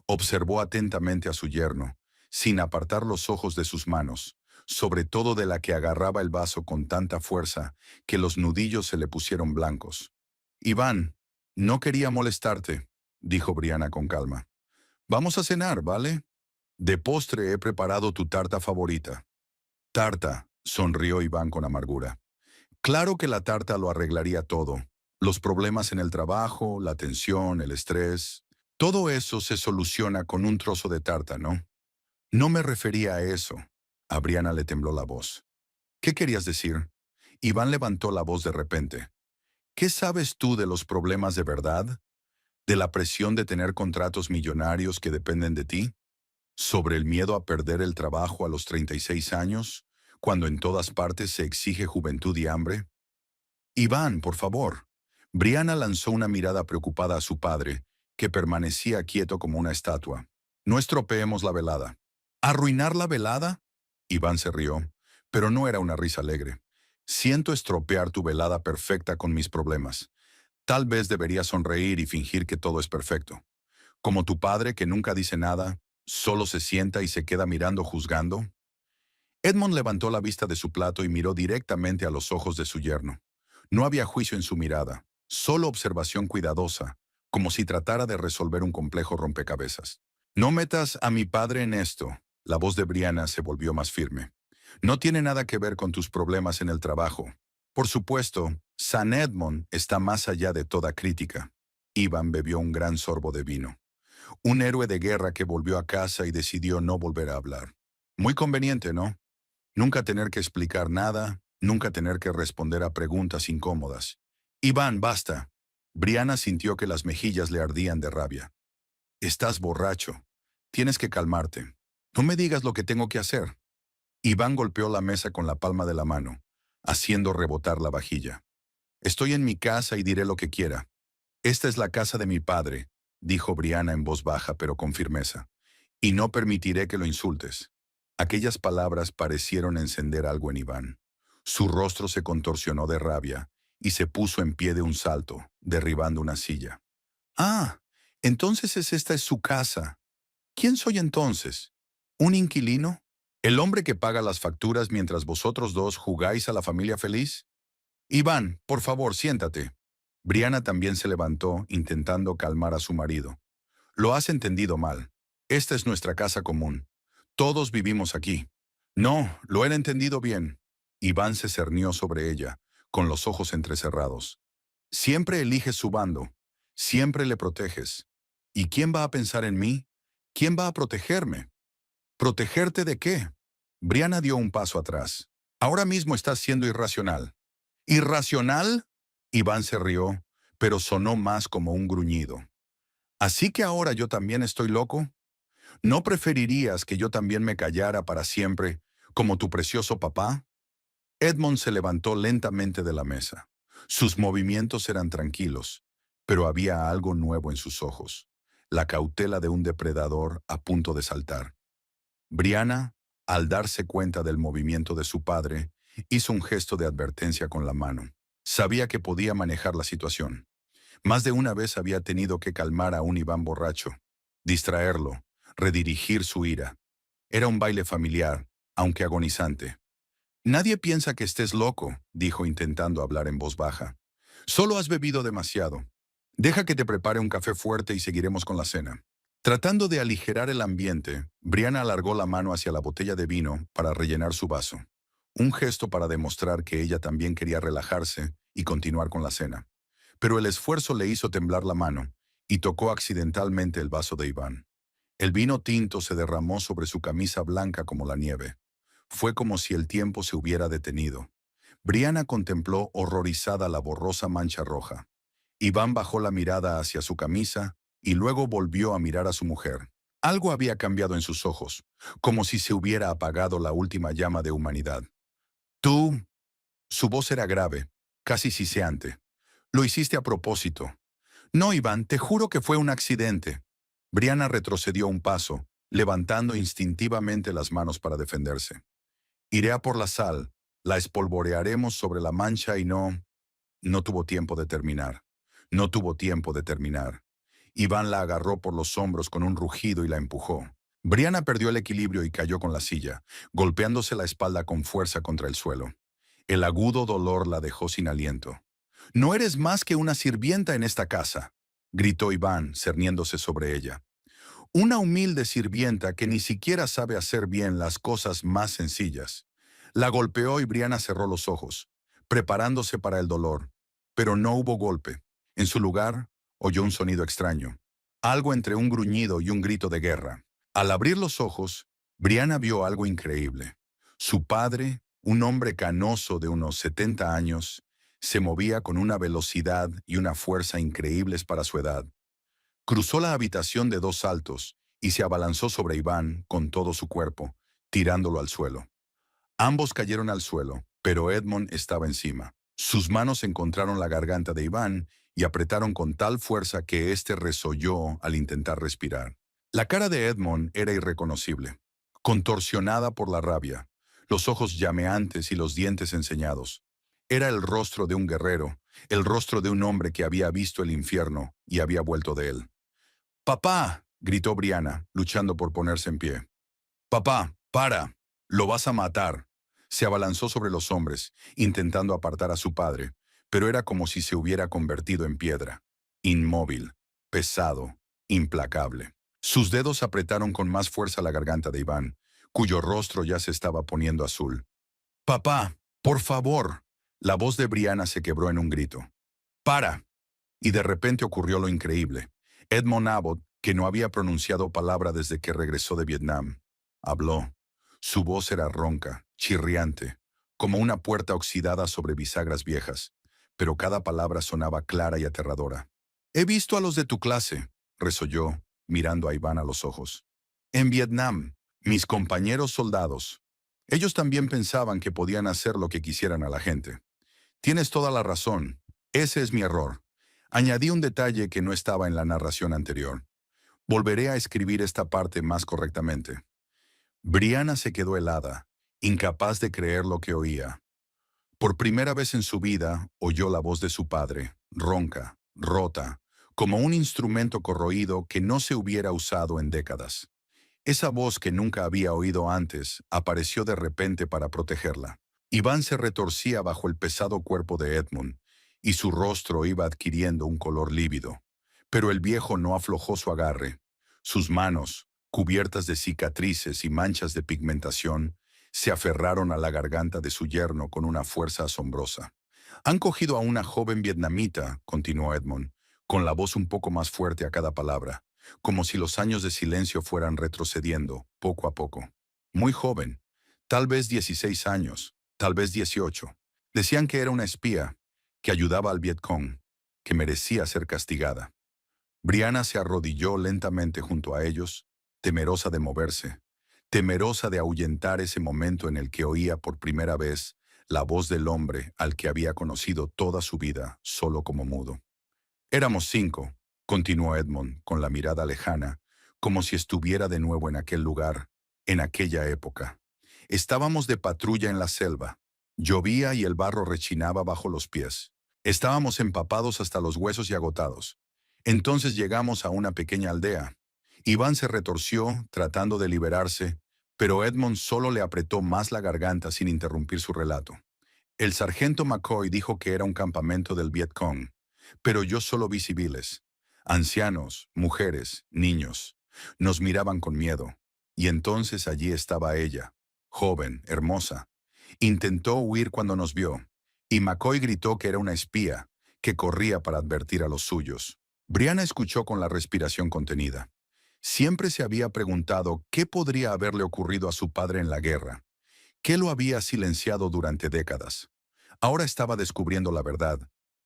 Observó atentamente a su yerno, sin apartar los ojos de sus manos, sobre todo de la que agarraba el vaso con tanta fuerza que los nudillos se le pusieron blancos. «Iván, no quería molestarte», dijo Brianna con calma. «Vamos a cenar, ¿vale? De postre he preparado tu tarta favorita». «Tarta», sonrió Iván con amargura. Claro que la tarta lo arreglaría todo. Los problemas en el trabajo, la tensión, el estrés. Todo eso se soluciona con un trozo de tarta, ¿no? No me refería a eso. A Brianna le tembló la voz. ¿Qué querías decir? Iván levantó la voz de repente. ¿Qué sabes tú de los problemas de verdad? ¿De la presión de tener contratos millonarios que dependen de ti? ¿Sobre el miedo a perder el trabajo a los 36 años, cuando en todas partes se exige juventud y hambre? Iván, por favor. Brianna lanzó una mirada preocupada a su padre, que permanecía quieto como una estatua. No estropeemos la velada. ¿Arruinar la velada? Iván se rió, pero no era una risa alegre. Siento estropear tu velada perfecta con mis problemas. Tal vez deberías sonreír y fingir que todo es perfecto. Como tu padre que nunca dice nada, solo se sienta y se queda mirando juzgando. Edmond levantó la vista de su plato y miró directamente a los ojos de su yerno. No había juicio en su mirada, solo observación cuidadosa, como si tratara de resolver un complejo rompecabezas. «No metas a mi padre en esto». La voz de Brianna se volvió más firme. «No tiene nada que ver con tus problemas en el trabajo. Por supuesto, San Edmond está más allá de toda crítica». Iván bebió un gran sorbo de vino. Un héroe de guerra que volvió a casa y decidió no volver a hablar. Muy conveniente, ¿no? Nunca tener que explicar nada, nunca tener que responder a preguntas incómodas. «Iván, basta». Brianna sintió que las mejillas le ardían de rabia. «Estás borracho. Tienes que calmarte. No me digas lo que tengo que hacer». Iván golpeó la mesa con la palma de la mano, haciendo rebotar la vajilla. «Estoy en mi casa y diré lo que quiera. Esta es la casa de mi padre», dijo Brianna en voz baja pero con firmeza. «Y no permitiré que lo insultes». Aquellas palabras parecieron encender algo en Iván. Su rostro se contorsionó de rabia y se puso en pie de un salto, derribando una silla. «Ah, entonces esta es su casa. ¿Quién soy entonces? ¿Un inquilino? ¿El hombre que paga las facturas mientras vosotros dos jugáis a la familia feliz? Iván, por favor, siéntate. Brianna también se levantó, intentando calmar a su marido. Lo has entendido mal. Esta es nuestra casa común. Todos vivimos aquí. No, lo he entendido bien. Iván se cernió sobre ella, con los ojos entrecerrados. Siempre eliges su bando. Siempre le proteges. ¿Y quién va a pensar en mí? ¿Quién va a protegerme? ¿Protegerte de qué? Brianna dio un paso atrás. Ahora mismo estás siendo irracional. ¿Irracional? Iván se rió, pero sonó más como un gruñido. ¿Así que ahora yo también estoy loco? ¿No preferirías que yo también me callara para siempre, como tu precioso papá? Edmond se levantó lentamente de la mesa. Sus movimientos eran tranquilos, pero había algo nuevo en sus ojos, la cautela de un depredador a punto de saltar. Brianna, al darse cuenta del movimiento de su padre, hizo un gesto de advertencia con la mano. Sabía que podía manejar la situación. Más de una vez había tenido que calmar a un Iván borracho, distraerlo, redirigir su ira. Era un baile familiar, aunque agonizante. Nadie piensa que estés loco, dijo intentando hablar en voz baja. Solo has bebido demasiado. Deja que te prepare un café fuerte y seguiremos con la cena. Tratando de aligerar el ambiente, Brianna alargó la mano hacia la botella de vino para rellenar su vaso. Un gesto para demostrar que ella también quería relajarse y continuar con la cena. Pero el esfuerzo le hizo temblar la mano y tocó accidentalmente el vaso de Iván. El vino tinto se derramó sobre su camisa blanca como la nieve. Fue como si el tiempo se hubiera detenido. Brianna contempló horrorizada la borrosa mancha roja. Iván bajó la mirada hacia su camisa y luego volvió a mirar a su mujer. Algo había cambiado en sus ojos, como si se hubiera apagado la última llama de humanidad. Tú... Su voz era grave, casi siseante. Lo hiciste a propósito. No, Iván, te juro que fue un accidente. Brianna retrocedió un paso, levantando instintivamente las manos para defenderse. Iré a por la sal, la espolvorearemos sobre la mancha y no... No tuvo tiempo de terminar. No tuvo tiempo de terminar. Iván la agarró por los hombros con un rugido y la empujó. Brianna perdió el equilibrio y cayó con la silla, golpeándose la espalda con fuerza contra el suelo. El agudo dolor la dejó sin aliento. «No eres más que una sirvienta en esta casa», gritó Iván, cerniéndose sobre ella. «Una humilde sirvienta que ni siquiera sabe hacer bien las cosas más sencillas». La golpeó y Brianna cerró los ojos, preparándose para el dolor. Pero no hubo golpe. En su lugar, oyó un sonido extraño, algo entre un gruñido y un grito de guerra. Al abrir los ojos, Brianna vio algo increíble. Su padre, un hombre canoso de unos 70 años, se movía con una velocidad y una fuerza increíbles para su edad. Cruzó la habitación de dos saltos y se abalanzó sobre Iván con todo su cuerpo, tirándolo al suelo. Ambos cayeron al suelo, pero Edmond estaba encima. Sus manos encontraron la garganta de Iván y apretaron con tal fuerza que éste resolló al intentar respirar. La cara de Edmond era irreconocible, contorsionada por la rabia, los ojos llameantes y los dientes enseñados. Era el rostro de un guerrero, el rostro de un hombre que había visto el infierno y había vuelto de él. «¡Papá!», gritó Brianna, luchando por ponerse en pie. «¡Papá, para! ¡Lo vas a matar!». Se abalanzó sobre los hombres, intentando apartar a su padre, pero era como si se hubiera convertido en piedra. Inmóvil, pesado, implacable. Sus dedos apretaron con más fuerza la garganta de Iván, cuyo rostro ya se estaba poniendo azul. «¡Papá, por favor!». La voz de Brianna se quebró en un grito. «¡Para!». Y de repente ocurrió lo increíble. Edmond Abbott, que no había pronunciado palabra desde que regresó de Vietnam, habló. Su voz era ronca, chirriante, como una puerta oxidada sobre bisagras viejas, pero cada palabra sonaba clara y aterradora. «He visto a los de tu clase», resolló, mirando a Iván a los ojos. «En Vietnam, mis compañeros soldados. Ellos también pensaban que podían hacer lo que quisieran a la gente. Tienes toda la razón. Ese es mi error. Añadí un detalle que no estaba en la narración anterior. Volveré a escribir esta parte más correctamente». Brianna se quedó helada, incapaz de creer lo que oía. Por primera vez en su vida oyó la voz de su padre, ronca, rota, como un instrumento corroído que no se hubiera usado en décadas. Esa voz que nunca había oído antes apareció de repente para protegerla. Iván se retorcía bajo el pesado cuerpo de Edmund, y su rostro iba adquiriendo un color lívido. Pero el viejo no aflojó su agarre. Sus manos, cubiertas de cicatrices y manchas de pigmentación, se aferraron a la garganta de su yerno con una fuerza asombrosa. Han cogido a una joven vietnamita, continuó Edmund, con la voz un poco más fuerte a cada palabra, como si los años de silencio fueran retrocediendo, poco a poco. Muy joven, tal vez 16 años, tal vez 18. Decían que era una espía, que ayudaba al Vietcong, que merecía ser castigada. Brianna se arrodilló lentamente junto a ellos, temerosa de moverse, temerosa de ahuyentar ese momento en el que oía por primera vez la voz del hombre al que había conocido toda su vida solo como mudo. Éramos 5, continuó Edmund con la mirada lejana, como si estuviera de nuevo en aquel lugar, en aquella época. Estábamos de patrulla en la selva. Llovía y el barro rechinaba bajo los pies. Estábamos empapados hasta los huesos y agotados. Entonces llegamos a una pequeña aldea. Iván se retorció, tratando de liberarse, pero Edmund solo le apretó más la garganta sin interrumpir su relato. El sargento McCoy dijo que era un campamento del Vietcong, pero yo solo vi civiles. Ancianos, mujeres, niños. Nos miraban con miedo. Y entonces allí estaba ella, joven, hermosa. Intentó huir cuando nos vio, y McCoy gritó que era una espía, que corría para advertir a los suyos. Brianna escuchó con la respiración contenida. Siempre se había preguntado qué podría haberle ocurrido a su padre en la guerra, qué lo había silenciado durante décadas. Ahora estaba descubriendo la verdad,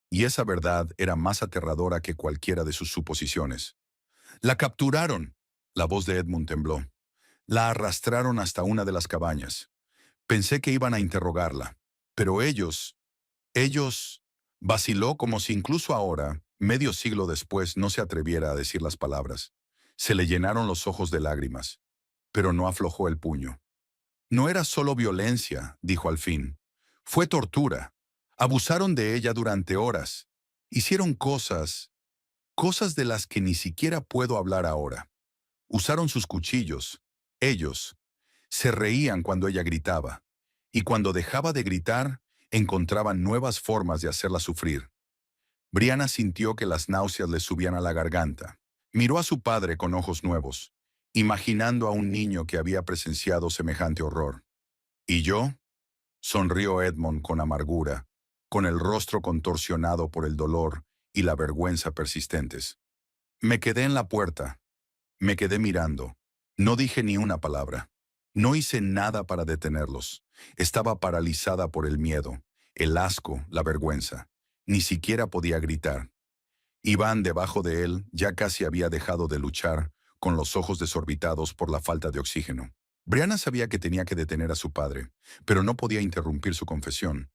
y esa verdad era más aterradora que cualquiera de sus suposiciones. «La capturaron», la voz de Edmund tembló. «La arrastraron hasta una de las cabañas. Pensé que iban a interrogarla, pero ellos...» Vaciló como si incluso ahora, medio siglo después, no se atreviera a decir las palabras. Se le llenaron los ojos de lágrimas, pero no aflojó el puño. «No era solo violencia», dijo al fin. «Fue tortura. Abusaron de ella durante horas. Hicieron cosas de las que ni siquiera puedo hablar ahora. Usaron sus cuchillos. Ellos. Se reían cuando ella gritaba. Y cuando dejaba de gritar, encontraban nuevas formas de hacerla sufrir». Brianna sintió que las náuseas le subían a la garganta. Miró a su padre con ojos nuevos, imaginando a un niño que había presenciado semejante horror. «¿Y yo?», sonrió Edmund con amargura, con el rostro contorsionado por el dolor y la vergüenza persistentes. «Me quedé en la puerta. Me quedé mirando. No dije ni una palabra. No hice nada para detenerlos. Estaba paralizada por el miedo, el asco, la vergüenza. Ni siquiera podía gritar. Iván, debajo de él, ya casi había dejado de luchar, con los ojos desorbitados por la falta de oxígeno. Brianna sabía que tenía que detener a su padre, pero no podía interrumpir su confesión.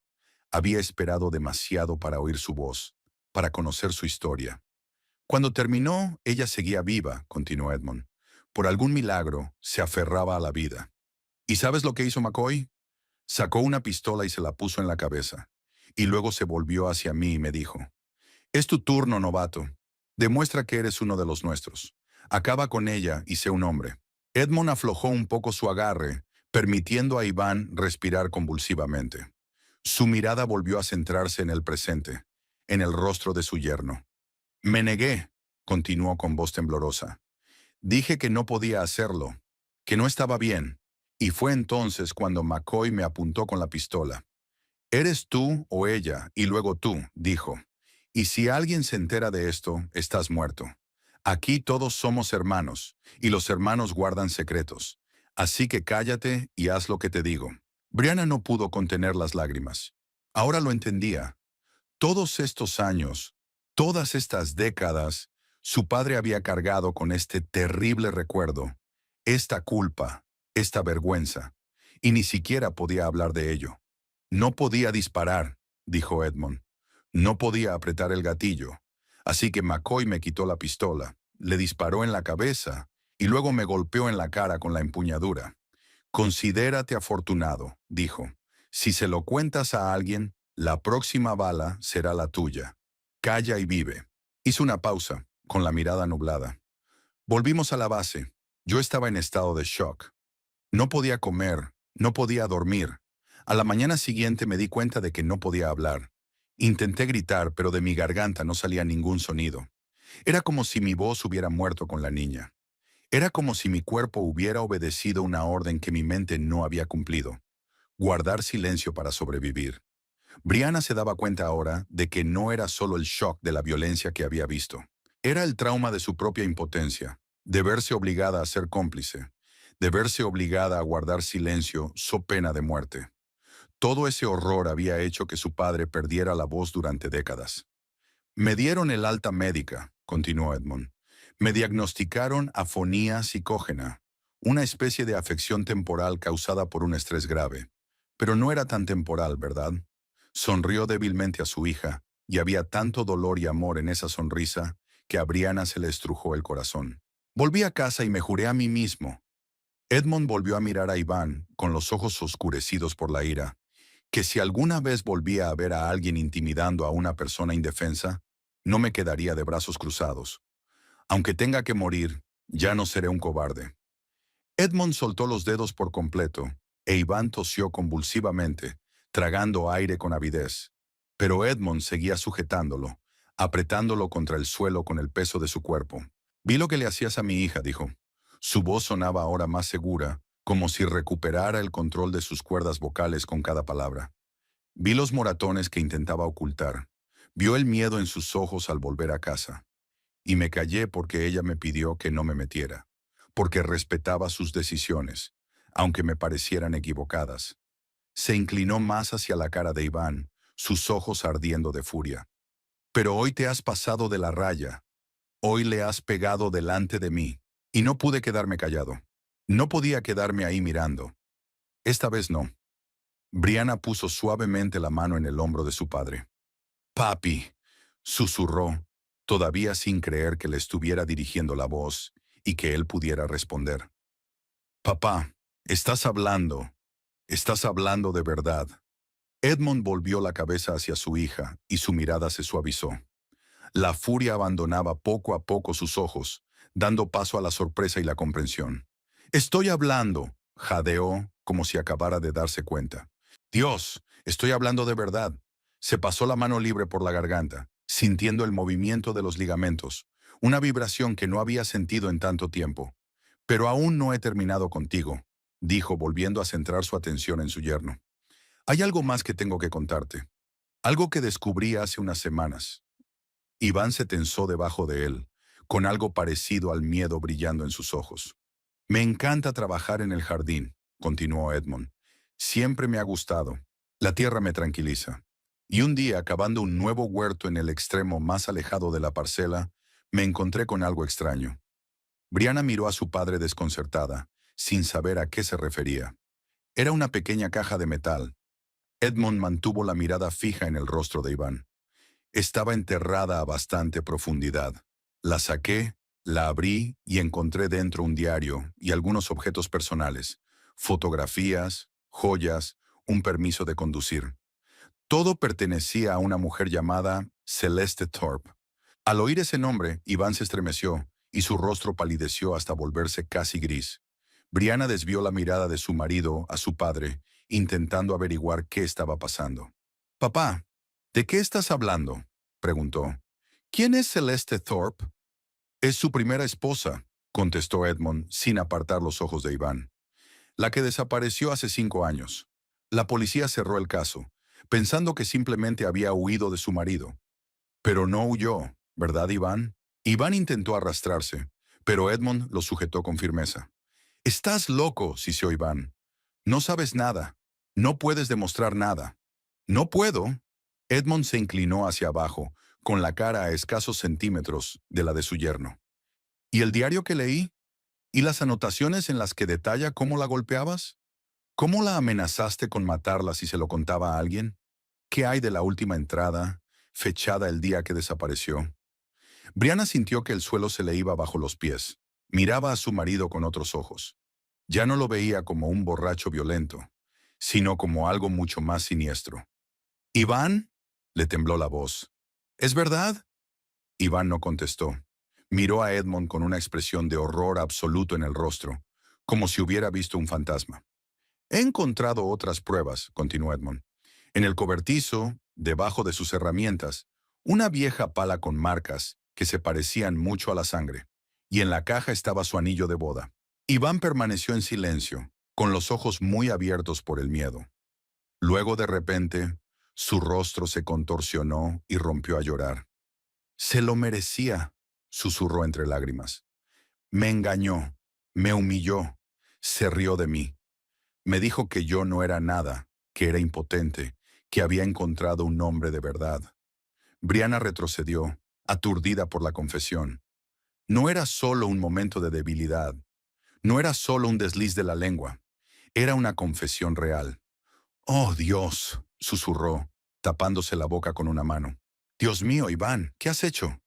Había esperado demasiado para oír su voz, para conocer su historia. Cuando terminó, ella seguía viva, continuó Edmund. Por algún milagro, se aferraba a la vida. ¿Y sabes lo que hizo McCoy? Sacó una pistola y se la puso en la cabeza. Y luego se volvió hacia mí y me dijo: «Es tu turno, novato. Demuestra que eres uno de los nuestros. Acaba con ella y sé un hombre». Edmund aflojó un poco su agarre, permitiendo a Iván respirar convulsivamente. Su mirada volvió a centrarse en el presente, en el rostro de su yerno. «Me negué», continuó con voz temblorosa. «Dije que no podía hacerlo, que no estaba bien, y fue entonces cuando McCoy me apuntó con la pistola. «Eres tú o ella, y luego tú», dijo. «Y si alguien se entera de esto, estás muerto. Aquí todos somos hermanos, y los hermanos guardan secretos. Así que cállate y haz lo que te digo». Brianna no pudo contener las lágrimas. Ahora lo entendía. Todos estos años, todas estas décadas, su padre había cargado con este terrible recuerdo, esta culpa, esta vergüenza, y ni siquiera podía hablar de ello. «No podía disparar», dijo Edmund. «No podía apretar el gatillo. Así que McCoy me quitó la pistola, le disparó en la cabeza y luego me golpeó en la cara con la empuñadura. Considérate afortunado», dijo. «Si se lo cuentas a alguien, la próxima bala será la tuya. Calla y vive». Hizo una pausa, con la mirada nublada. Volvimos a la base. Yo estaba en estado de shock. No podía comer, no podía dormir. A la mañana siguiente me di cuenta de que no podía hablar. Intenté gritar, pero de mi garganta no salía ningún sonido. Era como si mi voz hubiera muerto con la niña. Era como si mi cuerpo hubiera obedecido una orden que mi mente no había cumplido. Guardar silencio para sobrevivir. Brianna se daba cuenta ahora de que no era solo el shock de la violencia que había visto. Era el trauma de su propia impotencia, de verse obligada a ser cómplice, de verse obligada a guardar silencio so pena de muerte. Todo ese horror había hecho que su padre perdiera la voz durante décadas. Me dieron el alta médica, continuó Edmond. Me diagnosticaron afonía psicógena, una especie de afección temporal causada por un estrés grave. Pero no era tan temporal, ¿verdad? Sonrió débilmente a su hija, y había tanto dolor y amor en esa sonrisa que a Brianna se le estrujó el corazón. Volví a casa y me juré a mí mismo. Edmond volvió a mirar a Iván, con los ojos oscurecidos por la ira, que si alguna vez volvía a ver a alguien intimidando a una persona indefensa, no me quedaría de brazos cruzados. Aunque tenga que morir, ya no seré un cobarde. Edmond soltó los dedos por completo, e Iván tosió convulsivamente, tragando aire con avidez. Pero Edmond seguía sujetándolo, apretándolo contra el suelo con el peso de su cuerpo. Vi lo que le hacías a mi hija, dijo. Su voz sonaba ahora más segura, como si recuperara el control de sus cuerdas vocales con cada palabra. Vi los moratones que intentaba ocultar. Vio el miedo en sus ojos al volver a casa. Y me callé porque ella me pidió que no me metiera, porque respetaba sus decisiones, aunque me parecieran equivocadas. Se inclinó más hacia la cara de Iván, sus ojos ardiendo de furia. Pero hoy te has pasado de la raya. Hoy le has pegado delante de mí. Y no pude quedarme callado. No podía quedarme ahí mirando. Esta vez no. Brianna puso suavemente la mano en el hombro de su padre. Papi, susurró, todavía sin creer que le estuviera dirigiendo la voz y que él pudiera responder. Papá, estás hablando de verdad. Edmond volvió la cabeza hacia su hija y su mirada se suavizó. La furia abandonaba poco a poco sus ojos, dando paso a la sorpresa y la comprensión. Estoy hablando, jadeó como si acabara de darse cuenta. Dios, estoy hablando de verdad. Se pasó la mano libre por la garganta, sintiendo el movimiento de los ligamentos, una vibración que no había sentido en tanto tiempo. Pero aún no he terminado contigo, dijo volviendo a centrar su atención en su yerno. Hay algo más que tengo que contarte. Algo que descubrí hace unas semanas. Iván se tensó debajo de él, con algo parecido al miedo brillando en sus ojos. Me encanta trabajar en el jardín, continuó Edmond. Siempre me ha gustado. La tierra me tranquiliza. Y un día, cavando un nuevo huerto en el extremo más alejado de la parcela, me encontré con algo extraño. Brianna miró a su padre desconcertada, sin saber a qué se refería. Era una pequeña caja de metal. Edmond mantuvo la mirada fija en el rostro de Iván. Estaba enterrada a bastante profundidad. La saqué, la abrí y encontré dentro un diario y algunos objetos personales, fotografías, joyas, un permiso de conducir. Todo pertenecía a una mujer llamada Celeste Thorpe. Al oír ese nombre, Iván se estremeció y su rostro palideció hasta volverse casi gris. Brianna desvió la mirada de su marido a su padre, intentando averiguar qué estaba pasando. «Papá, ¿de qué estás hablando?», preguntó. «¿Quién es Celeste Thorpe?» «Es su primera esposa», contestó Edmond, sin apartar los ojos de Iván. «La que desapareció hace 5 años. La policía cerró el caso, pensando que simplemente había huido de su marido. Pero no huyó, ¿verdad, Iván?» Iván intentó arrastrarse, pero Edmond lo sujetó con firmeza. «Estás loco», siseó Iván. «No sabes nada. No puedes demostrar nada». «No puedo». Edmond se inclinó hacia abajo, con la cara a escasos centímetros de la de su yerno. «¿Y el diario que leí? ¿Y las anotaciones en las que detalla cómo la golpeabas? ¿Cómo la amenazaste con matarla si se lo contaba a alguien? ¿Qué hay de la última entrada, fechada el día que desapareció?» Brianna sintió que el suelo se le iba bajo los pies. Miraba a su marido con otros ojos. Ya no lo veía como un borracho violento, sino como algo mucho más siniestro. «¿Iván?», le tembló la voz. «¿Es verdad?». Iván no contestó. Miró a Edmond con una expresión de horror absoluto en el rostro, como si hubiera visto un fantasma. He encontrado otras pruebas, continuó Edmond. En el cobertizo, debajo de sus herramientas, una vieja pala con marcas que se parecían mucho a la sangre, y en la caja estaba su anillo de boda. Iván permaneció en silencio, con los ojos muy abiertos por el miedo. Luego, de repente, su rostro se contorsionó y rompió a llorar. Se lo merecía, susurró entre lágrimas. Me engañó, me humilló, se rió de mí. Me dijo que yo no era nada, que era impotente, que había encontrado un hombre de verdad. Brianna retrocedió, aturdida por la confesión. No era solo un momento de debilidad, no era solo un desliz de la lengua, era una confesión real. «Oh, Dios», susurró, tapándose la boca con una mano. «Dios mío, Iván, ¿qué has hecho?»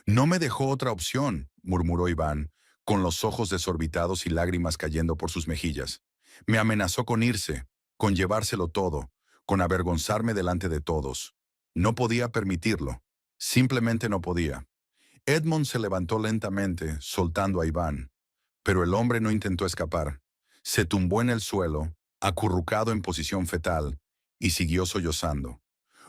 «No me dejó otra opción», murmuró Iván, con los ojos desorbitados y lágrimas cayendo por sus mejillas. «Me amenazó con irse, con llevárselo todo, con avergonzarme delante de todos. No podía permitirlo. Simplemente no podía». Edmond se levantó lentamente, soltando a Iván. Pero el hombre no intentó escapar. Se tumbó en el suelo, acurrucado en posición fetal, y siguió sollozando.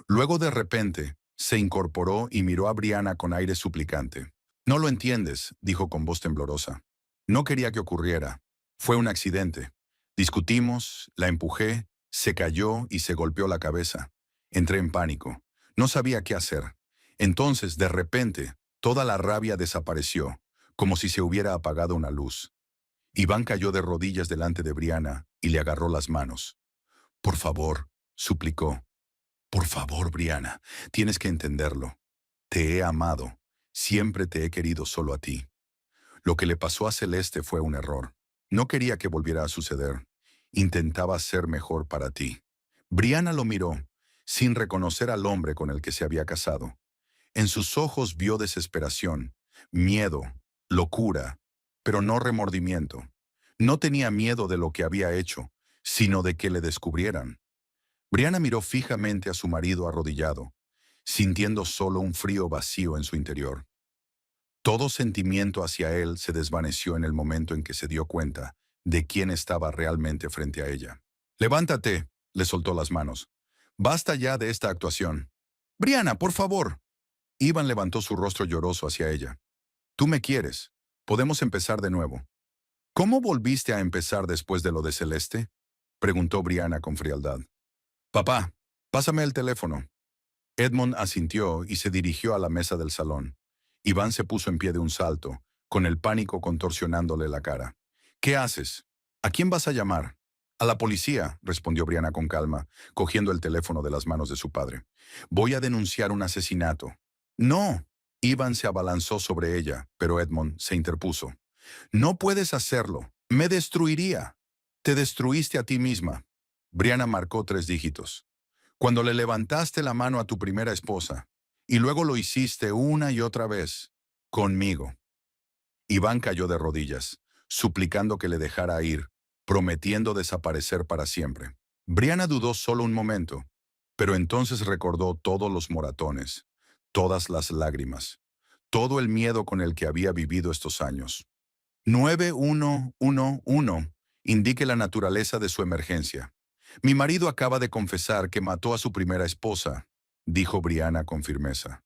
Luego, de repente, se incorporó y miró a Brianna con aire suplicante. «No lo entiendes», dijo con voz temblorosa. «No quería que ocurriera. Fue un accidente. Discutimos, la empujé, se cayó y se golpeó la cabeza. Entré en pánico. No sabía qué hacer. Entonces, de repente, toda la rabia desapareció, como si se hubiera apagado una luz». Iván cayó de rodillas delante de Brianna y le agarró las manos. «Por favor», suplicó. «Por favor, Brianna, tienes que entenderlo. Te he amado. Siempre te he querido solo a ti. Lo que le pasó a Celeste fue un error. No quería que volviera a suceder. Intentaba ser mejor para ti». Brianna lo miró, sin reconocer al hombre con el que se había casado. En sus ojos vio desesperación, miedo, locura, pero no remordimiento. No tenía miedo de lo que había hecho, sino de que le descubrieran. Brianna miró fijamente a su marido arrodillado, sintiendo solo un frío vacío en su interior. Todo sentimiento hacia él se desvaneció en el momento en que se dio cuenta de quién estaba realmente frente a ella. «Levántate», le soltó las manos. «Basta ya de esta actuación». «Brianna, por favor». Iván levantó su rostro lloroso hacia ella. «Tú me quieres. Podemos empezar de nuevo». «¿Cómo volviste a empezar después de lo de Celeste?», preguntó Brianna con frialdad. «Papá, pásame el teléfono». Edmond asintió y se dirigió a la mesa del salón. Iván se puso en pie de un salto, con el pánico contorsionándole la cara. «¿Qué haces? ¿A quién vas a llamar?» «A la policía», respondió Brianna con calma, cogiendo el teléfono de las manos de su padre. «Voy a denunciar un asesinato». «No». Iván se abalanzó sobre ella, pero Edmond se interpuso. «No puedes hacerlo. Me destruiría. Te destruiste a ti misma». Brianna marcó 3 dígitos. «Cuando le levantaste la mano a tu primera esposa, y luego lo hiciste una y otra vez, conmigo». Iván cayó de rodillas, suplicando que le dejara ir, prometiendo desaparecer para siempre. Brianna dudó solo un momento, pero entonces recordó todos los moratones, todas las lágrimas, todo el miedo con el que había vivido estos años. 9111 indique la naturaleza de su emergencia. «Mi marido acaba de confesar que mató a su primera esposa», dijo Brianna con firmeza.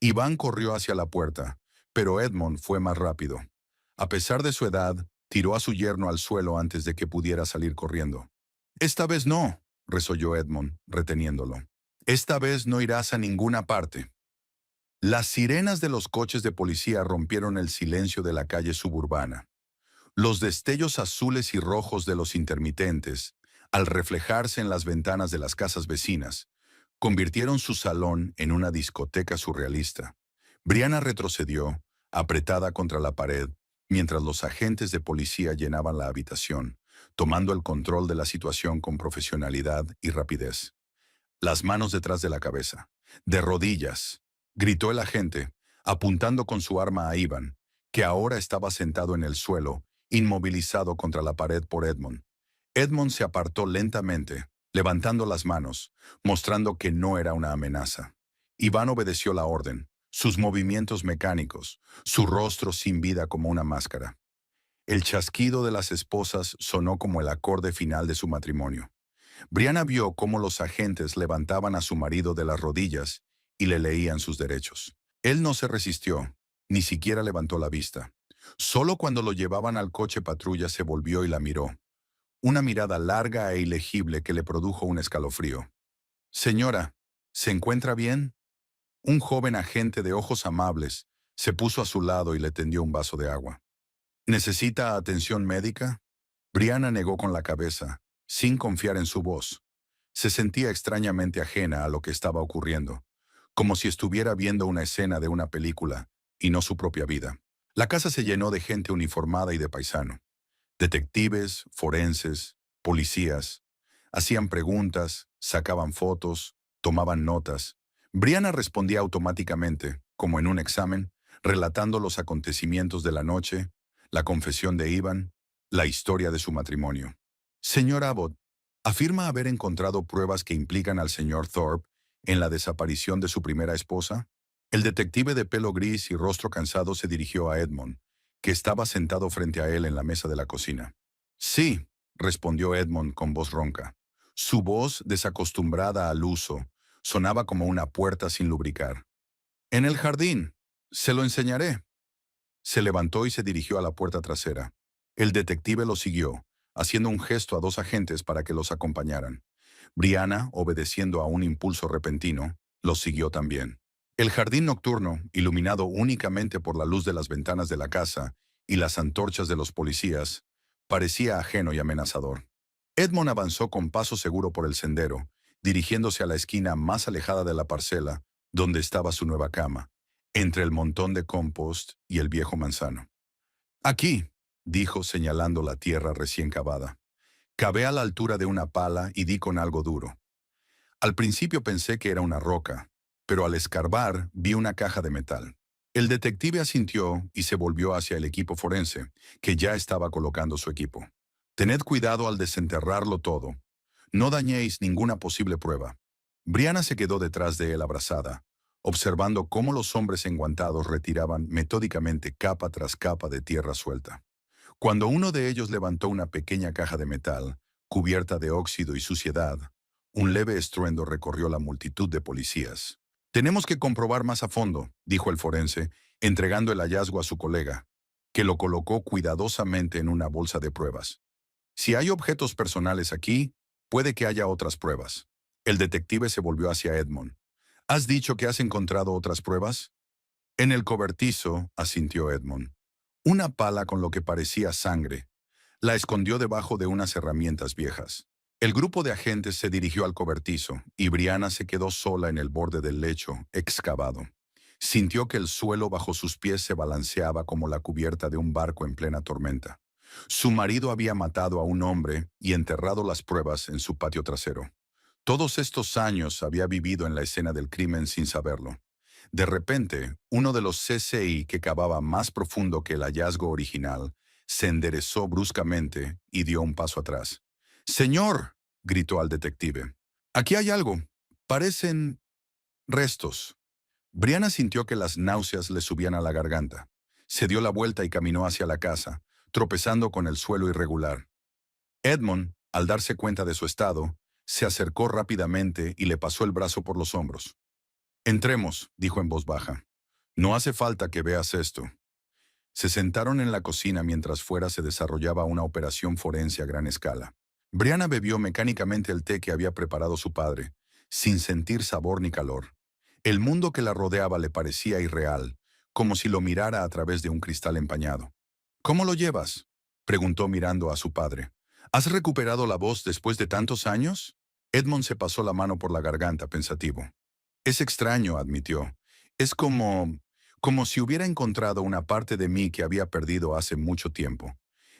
Iván corrió hacia la puerta, pero Edmond fue más rápido. A pesar de su edad, tiró a su yerno al suelo antes de que pudiera salir corriendo. «Esta vez no», resolló Edmond, reteniéndolo. «Esta vez no irás a ninguna parte». Las sirenas de los coches de policía rompieron el silencio de la calle suburbana. Los destellos azules y rojos de los intermitentes, al reflejarse en las ventanas de las casas vecinas, convirtieron su salón en una discoteca surrealista. Brianna retrocedió, apretada contra la pared, mientras los agentes de policía llenaban la habitación, tomando el control de la situación con profesionalidad y rapidez. Las manos detrás de la cabeza. «De rodillas», gritó el agente, apuntando con su arma a Iván, que ahora estaba sentado en el suelo, inmovilizado contra la pared por Edmond. Edmond se apartó lentamente, levantando las manos, mostrando que no era una amenaza. Iván obedeció la orden, sus movimientos mecánicos, su rostro sin vida como una máscara. El chasquido de las esposas sonó como el acorde final de su matrimonio. Brianna vio cómo los agentes levantaban a su marido de las rodillas y le leían sus derechos. Él no se resistió, ni siquiera levantó la vista. Solo cuando lo llevaban al coche patrulla se volvió y la miró. Una mirada larga e ilegible que le produjo un escalofrío. Señora, ¿se encuentra bien? Un joven agente de ojos amables se puso a su lado y le tendió un vaso de agua. ¿Necesita atención médica? Brianna negó con la cabeza, sin confiar en su voz. Se sentía extrañamente ajena a lo que estaba ocurriendo, como si estuviera viendo una escena de una película y no su propia vida. La casa se llenó de gente uniformada y de paisano. Detectives, forenses, policías. Hacían preguntas, sacaban fotos, tomaban notas. Brianna respondía automáticamente, como en un examen, relatando los acontecimientos de la noche, la confesión de Ivan, la historia de su matrimonio. Señor Abbott, ¿afirma haber encontrado pruebas que implican al señor Thorpe en la desaparición de su primera esposa? El detective de pelo gris y rostro cansado se dirigió a Edmond, que estaba sentado frente a él en la mesa de la cocina. Sí, respondió Edmond con voz ronca. Su voz, desacostumbrada al uso, sonaba como una puerta sin lubricar. En el jardín. Se lo enseñaré. Se levantó y se dirigió a la puerta trasera. El detective lo siguió, haciendo un gesto a dos agentes para que los acompañaran. Brianna, obedeciendo a un impulso repentino, los siguió también. El jardín nocturno, iluminado únicamente por la luz de las ventanas de la casa y las antorchas de los policías, parecía ajeno y amenazador. Edmond avanzó con paso seguro por el sendero, dirigiéndose a la esquina más alejada de la parcela, donde estaba su nueva cama, entre el montón de compost y el viejo manzano. Aquí, dijo señalando la tierra recién cavada. Cavé a la altura de una pala y di con algo duro. Al principio pensé que era una roca, pero al escarbar vi una caja de metal. El detective asintió y se volvió hacia el equipo forense, que ya estaba colocando su equipo. Tened cuidado al desenterrarlo todo. No dañéis ninguna posible prueba. Brianna se quedó detrás de él abrazada, observando cómo los hombres enguantados retiraban metódicamente capa tras capa de tierra suelta. Cuando uno de ellos levantó una pequeña caja de metal, cubierta de óxido y suciedad, un leve estruendo recorrió la multitud de policías. Tenemos que comprobar más a fondo, dijo el forense, entregando el hallazgo a su colega, que lo colocó cuidadosamente en una bolsa de pruebas. Si hay objetos personales aquí, puede que haya otras pruebas. El detective se volvió hacia Edmond. ¿Has dicho que has encontrado otras pruebas? En el cobertizo, asintió Edmond. Una pala con lo que parecía sangre. La escondió debajo de unas herramientas viejas. El grupo de agentes se dirigió al cobertizo y Brianna se quedó sola en el borde del lecho, excavado. Sintió que el suelo bajo sus pies se balanceaba como la cubierta de un barco en plena tormenta. Su marido había matado a un hombre y enterrado las pruebas en su patio trasero. Todos estos años había vivido en la escena del crimen sin saberlo. De repente, uno de los CCI que cavaba más profundo que el hallazgo original se enderezó bruscamente y dio un paso atrás. «Señor», gritó al detective, «aquí hay algo. Parecen restos». Brianna sintió que las náuseas le subían a la garganta. Se dio la vuelta y caminó hacia la casa, tropezando con el suelo irregular. Edmond, al darse cuenta de su estado, se acercó rápidamente y le pasó el brazo por los hombros. «Entremos», dijo en voz baja. «No hace falta que veas esto». Se sentaron en la cocina mientras fuera se desarrollaba una operación forense a gran escala. Brianna bebió mecánicamente el té que había preparado su padre, sin sentir sabor ni calor. El mundo que la rodeaba le parecía irreal, como si lo mirara a través de un cristal empañado. «¿Cómo lo llevas?», preguntó mirando a su padre. «¿Has recuperado la voz después de tantos años?» Edmond se pasó la mano por la garganta, pensativo. «Es extraño», admitió. «Es como si hubiera encontrado una parte de mí que había perdido hace mucho tiempo.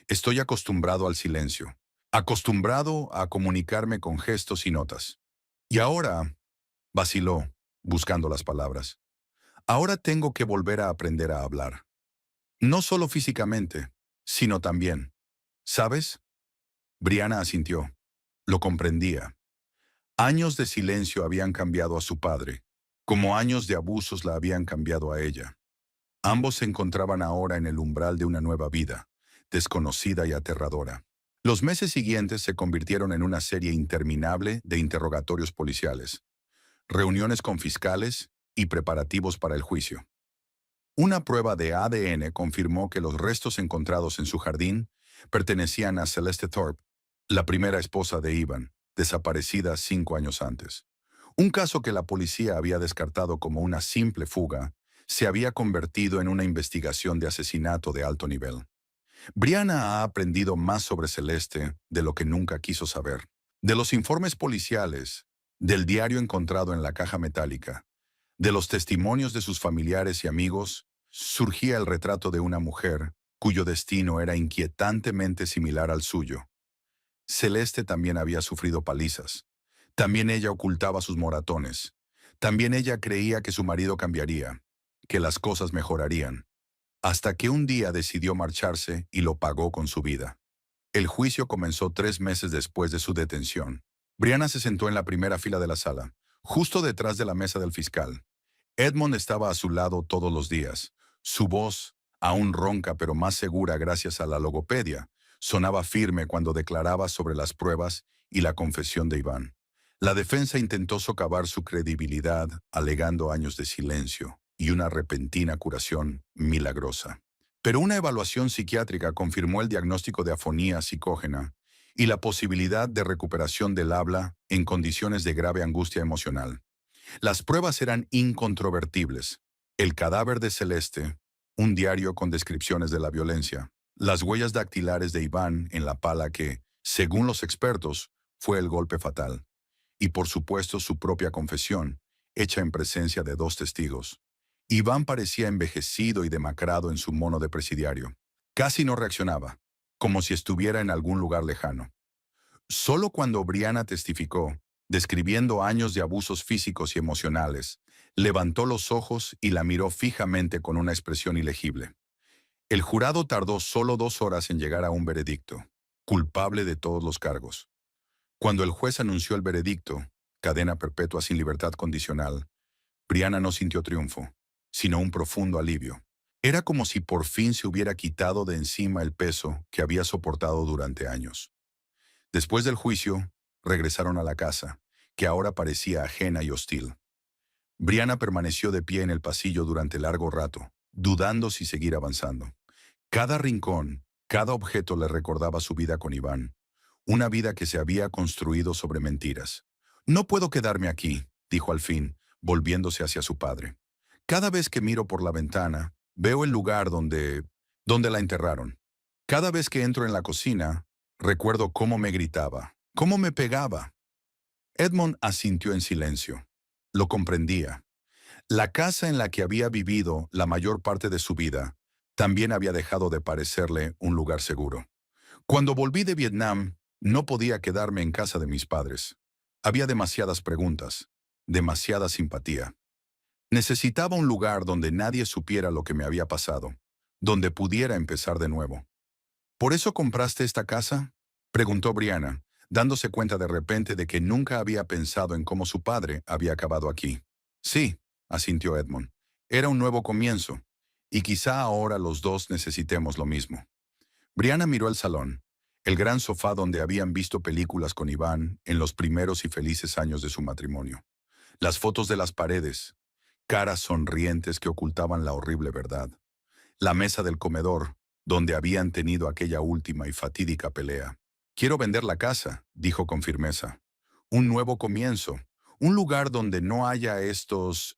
Estoy acostumbrado al silencio, acostumbrado a comunicarme con gestos y notas. Y ahora», vaciló, buscando las palabras, «ahora tengo que volver a aprender a hablar. No solo físicamente, sino también. ¿Sabes?». Brianna asintió. Lo comprendía. Años de silencio habían cambiado a su padre, como años de abusos la habían cambiado a ella. Ambos se encontraban ahora en el umbral de una nueva vida, desconocida y aterradora. Los meses siguientes se convirtieron en una serie interminable de interrogatorios policiales, reuniones con fiscales y preparativos para el juicio. Una prueba de ADN confirmó que los restos encontrados en su jardín pertenecían a Celeste Thorpe, la primera esposa de Ivan, desaparecida 5 años antes. Un caso que la policía había descartado como una simple fuga se había convertido en una investigación de asesinato de alto nivel. Brianna ha aprendido más sobre Celeste de lo que nunca quiso saber. De los informes policiales, del diario encontrado en la caja metálica, de los testimonios de sus familiares y amigos, surgía el retrato de una mujer cuyo destino era inquietantemente similar al suyo. Celeste también había sufrido palizas. También ella ocultaba sus moratones. También ella creía que su marido cambiaría, que las cosas mejorarían, hasta que un día decidió marcharse y lo pagó con su vida. El juicio comenzó 3 meses después de su detención. Brianna se sentó en la primera fila de la sala, justo detrás de la mesa del fiscal. Edmond estaba a su lado todos los días. Su voz, aún ronca pero más segura gracias a la logopedia, sonaba firme cuando declaraba sobre las pruebas y la confesión de Iván. La defensa intentó socavar su credibilidad, alegando años de silencio y una repentina curación milagrosa. Pero una evaluación psiquiátrica confirmó el diagnóstico de afonía psicógena y la posibilidad de recuperación del habla en condiciones de grave angustia emocional. Las pruebas eran incontrovertibles. El cadáver de Celeste, un diario con descripciones de la violencia, las huellas dactilares de Iván en la pala que, según los expertos, fue el golpe fatal. Y por supuesto su propia confesión, hecha en presencia de 2 testigos. Iván parecía envejecido y demacrado en su mono de presidiario. Casi no reaccionaba, como si estuviera en algún lugar lejano. Solo cuando Brianna testificó, describiendo años de abusos físicos y emocionales, levantó los ojos y la miró fijamente con una expresión ilegible. El jurado tardó solo 2 horas en llegar a un veredicto, culpable de todos los cargos. Cuando el juez anunció el veredicto, cadena perpetua sin libertad condicional, Brianna no sintió triunfo, sino un profundo alivio. Era como si por fin se hubiera quitado de encima el peso que había soportado durante años. Después del juicio, regresaron a la casa, que ahora parecía ajena y hostil. Brianna permaneció de pie en el pasillo durante largo rato, dudando si seguir avanzando. Cada rincón, cada objeto le recordaba su vida con Iván, una vida que se había construido sobre mentiras. «No puedo quedarme aquí», dijo al fin, volviéndose hacia su padre. «Cada vez que miro por la ventana, veo el lugar donde la enterraron. Cada vez que entro en la cocina, recuerdo cómo me gritaba, cómo me pegaba». Edmond asintió en silencio. Lo comprendía. La casa en la que había vivido la mayor parte de su vida también había dejado de parecerle un lugar seguro. «Cuando volví de Vietnam, no podía quedarme en casa de mis padres. Había demasiadas preguntas, demasiada simpatía. Necesitaba un lugar donde nadie supiera lo que me había pasado, donde pudiera empezar de nuevo». «¿Por eso compraste esta casa?», preguntó Brianna, dándose cuenta de repente de que nunca había pensado en cómo su padre había acabado aquí. «Sí», asintió Edmond. «Era un nuevo comienzo, y quizá ahora los dos necesitemos lo mismo». Brianna miró el salón, el gran sofá donde habían visto películas con Iván en los primeros y felices años de su matrimonio. Las fotos de las paredes, caras sonrientes que ocultaban la horrible verdad. La mesa del comedor, donde habían tenido aquella última y fatídica pelea. «Quiero vender la casa», dijo con firmeza. «Un nuevo comienzo, un lugar donde no haya estos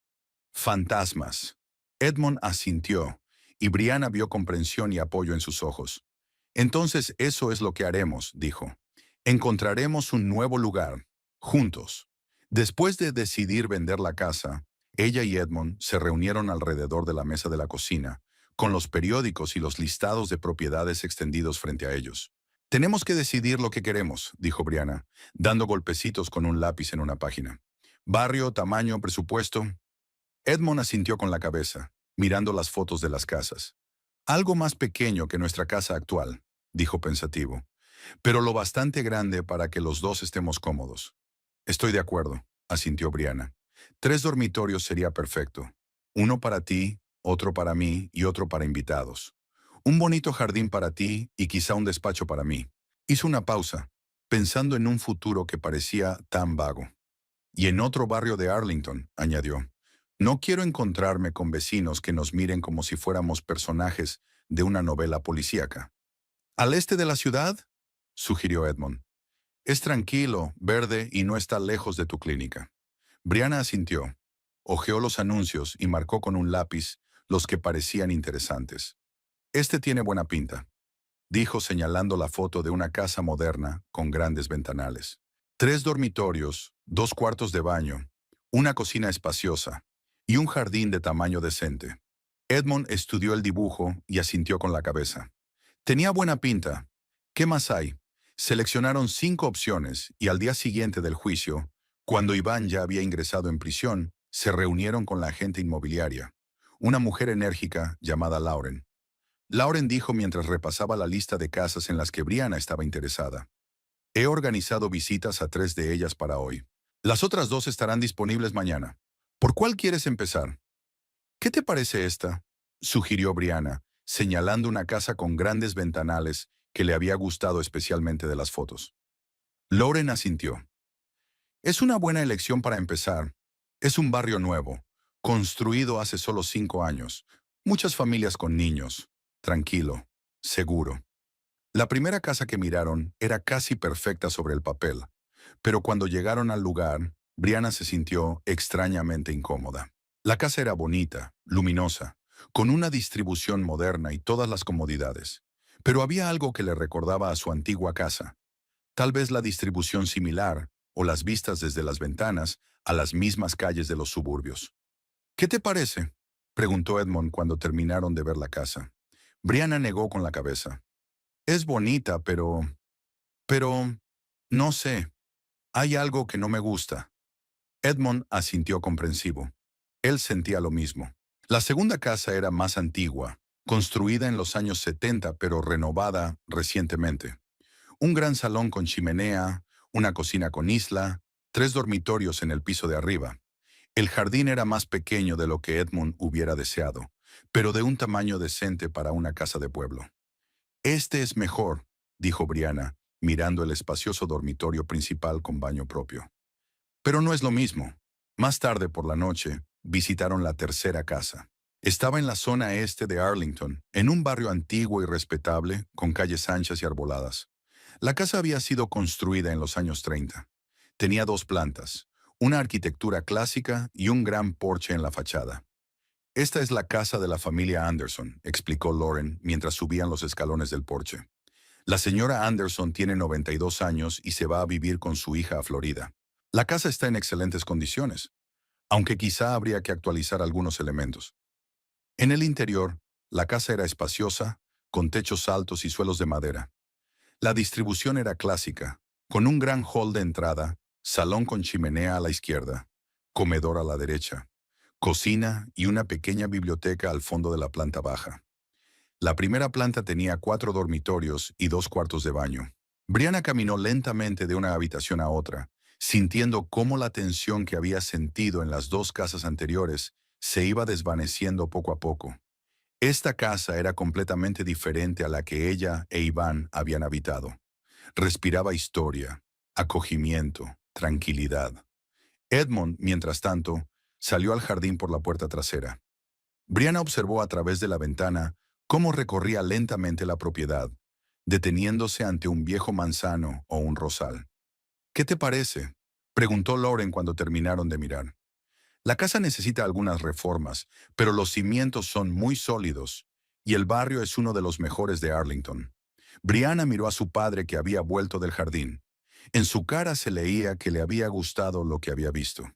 fantasmas». Edmond asintió, y Brianna vio comprensión y apoyo en sus ojos. «Entonces eso es lo que haremos», dijo. «Encontraremos un nuevo lugar, juntos». Después de decidir vender la casa, ella y Edmond se reunieron alrededor de la mesa de la cocina, con los periódicos y los listados de propiedades extendidos frente a ellos. «Tenemos que decidir lo que queremos», dijo Brianna, dando golpecitos con un lápiz en una página. «Barrio, tamaño, presupuesto». Edmond asintió con la cabeza, mirando las fotos de las casas. «Algo más pequeño que nuestra casa actual», dijo pensativo, «pero lo bastante grande para que los dos estemos cómodos». «Estoy de acuerdo», asintió Brianna. 3 dormitorios sería perfecto. Uno para ti, otro para mí y otro para invitados. Un bonito jardín para ti y quizá un despacho para mí. Hizo una pausa, pensando en un futuro que parecía tan vago. Y en otro barrio de Arlington, añadió. No quiero encontrarme con vecinos que nos miren como si fuéramos personajes de una novela policíaca. ¿Al este de la ciudad? Sugirió Edmond. Es tranquilo, verde y no está lejos de tu clínica. Brianna asintió. Hojeó los anuncios y marcó con un lápiz los que parecían interesantes. Este tiene buena pinta, dijo señalando la foto de una casa moderna con grandes ventanales. 3 dormitorios, 2 cuartos de baño, una cocina espaciosa y un jardín de tamaño decente. Edmond estudió el dibujo y asintió con la cabeza. Tenía buena pinta. ¿Qué más hay? Seleccionaron 5 opciones y al día siguiente del juicio, cuando Iván ya había ingresado en prisión, se reunieron con la agente inmobiliaria, una mujer enérgica llamada Lauren. Lauren dijo mientras repasaba la lista de casas en las que Brianna estaba interesada. He organizado visitas a 3 de ellas para hoy. Las otras 2 estarán disponibles mañana. ¿Por cuál quieres empezar? ¿Qué te parece esta? Sugirió Brianna, señalando una casa con grandes ventanales que le había gustado especialmente de las fotos. Lauren asintió. Es una buena elección para empezar. Es un barrio nuevo, construido hace solo 5 años. Muchas familias con niños. Tranquilo, seguro. La primera casa que miraron era casi perfecta sobre el papel, pero cuando llegaron al lugar, Brianna se sintió extrañamente incómoda. La casa era bonita, luminosa, con una distribución moderna y todas las comodidades, pero había algo que le recordaba a su antigua casa. Tal vez la distribución similar o las vistas desde las ventanas a las mismas calles de los suburbios. ¿Qué te parece?, preguntó Edmond cuando terminaron de ver la casa. Brianna negó con la cabeza. Es bonita, pero, no sé, hay algo que no me gusta. Edmond asintió comprensivo. Él sentía lo mismo. La segunda casa era más antigua, construida en los años 70 pero renovada recientemente. Un gran salón con chimenea, una cocina con isla, 3 dormitorios en el piso de arriba. El jardín era más pequeño de lo que Edmund hubiera deseado, pero de un tamaño decente para una casa de pueblo. Este es mejor, dijo Brianna, mirando el espacioso dormitorio principal con baño propio. Pero no es lo mismo. Más tarde por la noche, visitaron la tercera casa. Estaba en la zona este de Arlington, en un barrio antiguo y respetable, con calles anchas y arboladas. La casa había sido construida en los años 30. Tenía 2 plantas, una arquitectura clásica y un gran porche en la fachada. Esta es la casa de la familia Anderson, explicó Lauren mientras subían los escalones del porche. La señora Anderson tiene 92 años y se va a vivir con su hija a Florida. La casa está en excelentes condiciones, aunque quizá habría que actualizar algunos elementos. En el interior, la casa era espaciosa, con techos altos y suelos de madera. La distribución era clásica, con un gran hall de entrada, salón con chimenea a la izquierda, comedor a la derecha, cocina y una pequeña biblioteca al fondo de la planta baja. La primera planta tenía 4 dormitorios y 2 cuartos de baño. Brianna caminó lentamente de una habitación a otra, sintiendo cómo la tensión que había sentido en las 2 casas anteriores se iba desvaneciendo poco a poco. Esta casa era completamente diferente a la que ella e Iván habían habitado. Respiraba historia, acogimiento, tranquilidad. Edmond, mientras tanto, salió al jardín por la puerta trasera. Brianna observó a través de la ventana cómo recorría lentamente la propiedad, deteniéndose ante un viejo manzano o un rosal. ¿Qué te parece?, preguntó Lauren cuando terminaron de mirar. La casa necesita algunas reformas, pero los cimientos son muy sólidos y el barrio es uno de los mejores de Arlington. Brianna miró a su padre que había vuelto del jardín. En su cara se leía que le había gustado lo que había visto.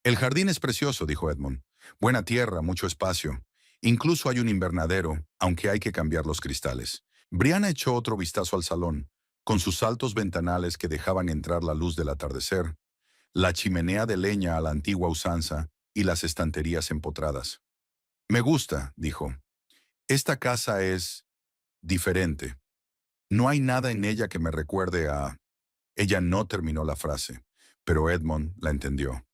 El jardín es precioso, dijo Edmond. Buena tierra, mucho espacio. Incluso hay un invernadero, aunque hay que cambiar los cristales. Brianna echó otro vistazo al salón, con sus altos ventanales que dejaban entrar la luz del atardecer, la chimenea de leña a la antigua usanza y las estanterías empotradas. Me gusta, dijo. Esta casa es diferente. No hay nada en ella que me recuerde a... Ella no terminó la frase, pero Edmond la entendió.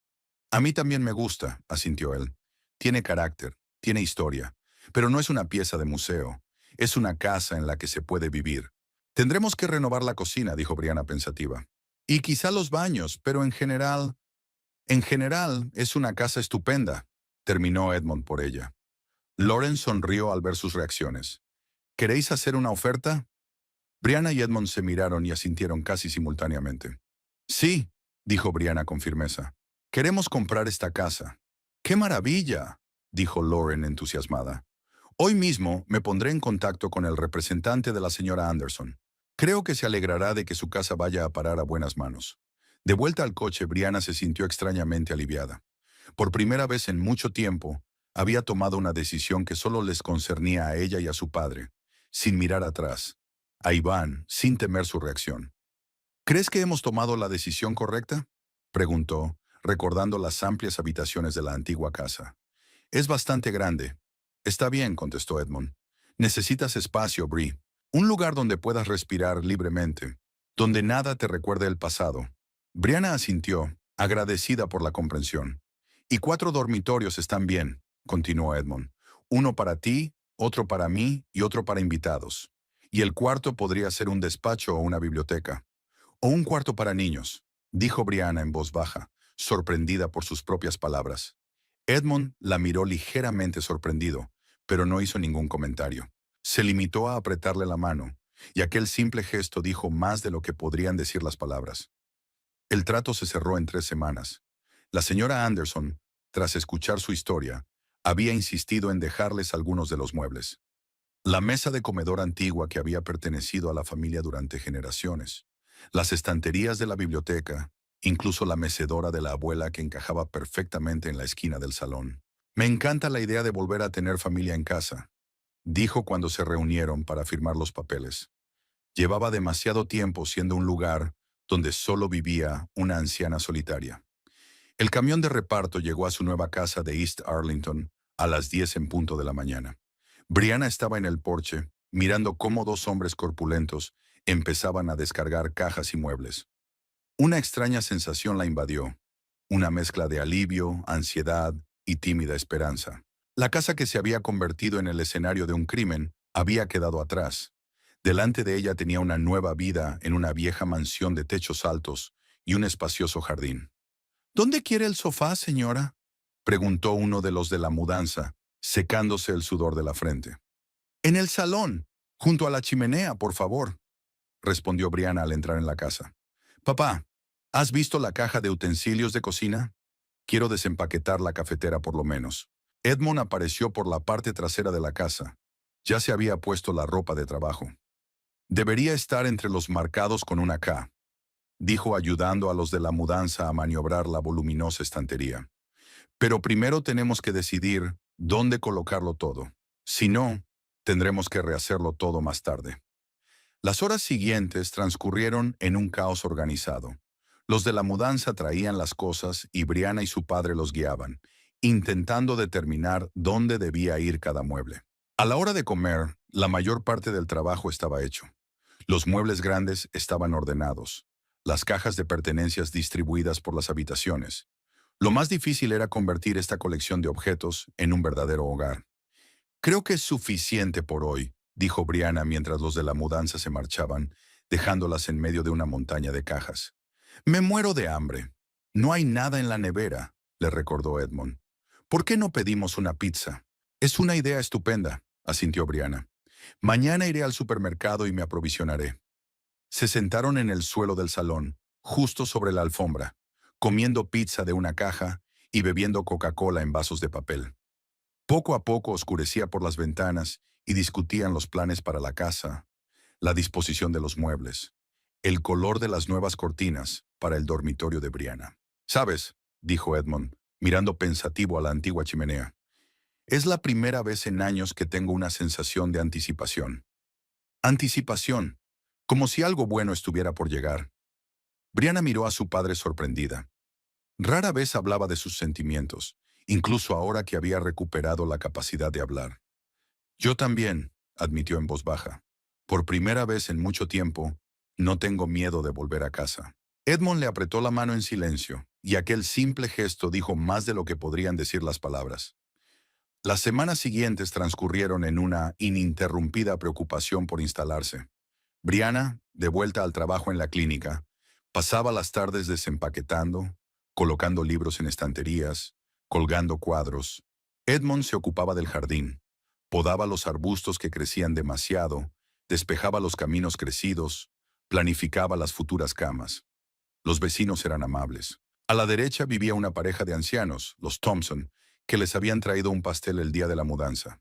A mí también me gusta, asintió él. Tiene carácter, tiene historia, pero no es una pieza de museo. Es una casa en la que se puede vivir. Tendremos que renovar la cocina, dijo Brianna pensativa. Y quizá los baños, pero en general, es una casa estupenda, terminó Edmond por ella. Lauren sonrió al ver sus reacciones. ¿Queréis hacer una oferta? Brianna y Edmond se miraron y asintieron casi simultáneamente. Sí, dijo Brianna con firmeza. Queremos comprar esta casa. ¡Qué maravilla!, dijo Lauren entusiasmada. Hoy mismo me pondré en contacto con el representante de la señora Anderson. Creo que se alegrará de que su casa vaya a parar a buenas manos. De vuelta al coche, Brianna se sintió extrañamente aliviada. Por primera vez en mucho tiempo, había tomado una decisión que solo les concernía a ella y a su padre, sin mirar atrás, a Iván, sin temer su reacción. ¿Crees que hemos tomado la decisión correcta?, preguntó, recordando las amplias habitaciones de la antigua casa. Es bastante grande. Está bien, contestó Edmond. Necesitas espacio, Bree. Un lugar donde puedas respirar libremente, donde nada te recuerde el pasado. Brianna asintió, agradecida por la comprensión. Y 4 dormitorios están bien, continuó Edmond. Uno para ti, otro para mí y otro para invitados. Y el cuarto podría ser un despacho o una biblioteca. O un cuarto para niños, dijo Brianna en voz baja, sorprendida por sus propias palabras. Edmond la miró ligeramente sorprendido, pero no hizo ningún comentario. Se limitó a apretarle la mano, y aquel simple gesto dijo más de lo que podrían decir las palabras. El trato se cerró en 3 semanas. La señora Anderson, tras escuchar su historia, había insistido en dejarles algunos de los muebles. La mesa de comedor antigua que había pertenecido a la familia durante generaciones, las estanterías de la biblioteca, incluso la mecedora de la abuela que encajaba perfectamente en la esquina del salón. Me encanta la idea de volver a tener familia en casa, dijo cuando se reunieron para firmar los papeles. Llevaba demasiado tiempo siendo un lugar donde solo vivía una anciana solitaria. El camión de reparto llegó a su nueva casa de East Arlington a las 10 en punto de la mañana. Brianna estaba en el porche, mirando cómo 2 hombres corpulentos empezaban a descargar cajas y muebles. Una extraña sensación la invadió, una mezcla de alivio, ansiedad y tímida esperanza. La casa que se había convertido en el escenario de un crimen había quedado atrás. Delante de ella tenía una nueva vida en una vieja mansión de techos altos y un espacioso jardín. ¿Dónde quiere el sofá, señora?, preguntó uno de los de la mudanza, secándose el sudor de la frente. En el salón, junto a la chimenea, por favor, respondió Brianna al entrar en la casa. Papá, ¿has visto la caja de utensilios de cocina? Quiero desempaquetar la cafetera por lo menos. Edmond apareció por la parte trasera de la casa. Ya se había puesto la ropa de trabajo. Debería estar entre los marcados con una K, dijo ayudando a los de la mudanza a maniobrar la voluminosa estantería. Pero primero tenemos que decidir dónde colocarlo todo. Si no, tendremos que rehacerlo todo más tarde. Las horas siguientes transcurrieron en un caos organizado. Los de la mudanza traían las cosas y Brianna y su padre los guiaban, intentando determinar dónde debía ir cada mueble. A la hora de comer, la mayor parte del trabajo estaba hecho. Los muebles grandes estaban ordenados, las cajas de pertenencias distribuidas por las habitaciones. Lo más difícil era convertir esta colección de objetos en un verdadero hogar. Creo que es suficiente por hoy, dijo Brianna mientras los de la mudanza se marchaban, dejándolas en medio de una montaña de cajas. Me muero de hambre. No hay nada en la nevera, le recordó Edmond. ¿Por qué no pedimos una pizza? Es una idea estupenda, asintió Brianna. Mañana iré al supermercado y me aprovisionaré. Se sentaron en el suelo del salón, justo sobre la alfombra, comiendo pizza de una caja y bebiendo Coca-Cola en vasos de papel. Poco a poco oscurecía por las ventanas y discutían los planes para la casa, la disposición de los muebles, el color de las nuevas cortinas para el dormitorio de Brianna. «¿Sabes?», dijo Edmond, mirando pensativo a la antigua chimenea. «Es la primera vez en años que tengo una sensación de anticipación». Anticipación, como si algo bueno estuviera por llegar. Brianna miró a su padre sorprendida. Rara vez hablaba de sus sentimientos, incluso ahora que había recuperado la capacidad de hablar. «Yo también», admitió en voz baja. «Por primera vez en mucho tiempo, no tengo miedo de volver a casa». Edmond le apretó la mano en silencio, y aquel simple gesto dijo más de lo que podrían decir las palabras. Las semanas siguientes transcurrieron en una ininterrumpida preocupación por instalarse. Brianna, de vuelta al trabajo en la clínica, pasaba las tardes desempaquetando, colocando libros en estanterías, colgando cuadros. Edmond se ocupaba del jardín, podaba los arbustos que crecían demasiado, despejaba los caminos crecidos, planificaba las futuras camas. Los vecinos eran amables. A la derecha vivía una pareja de ancianos, los Thompson, que les habían traído un pastel el día de la mudanza.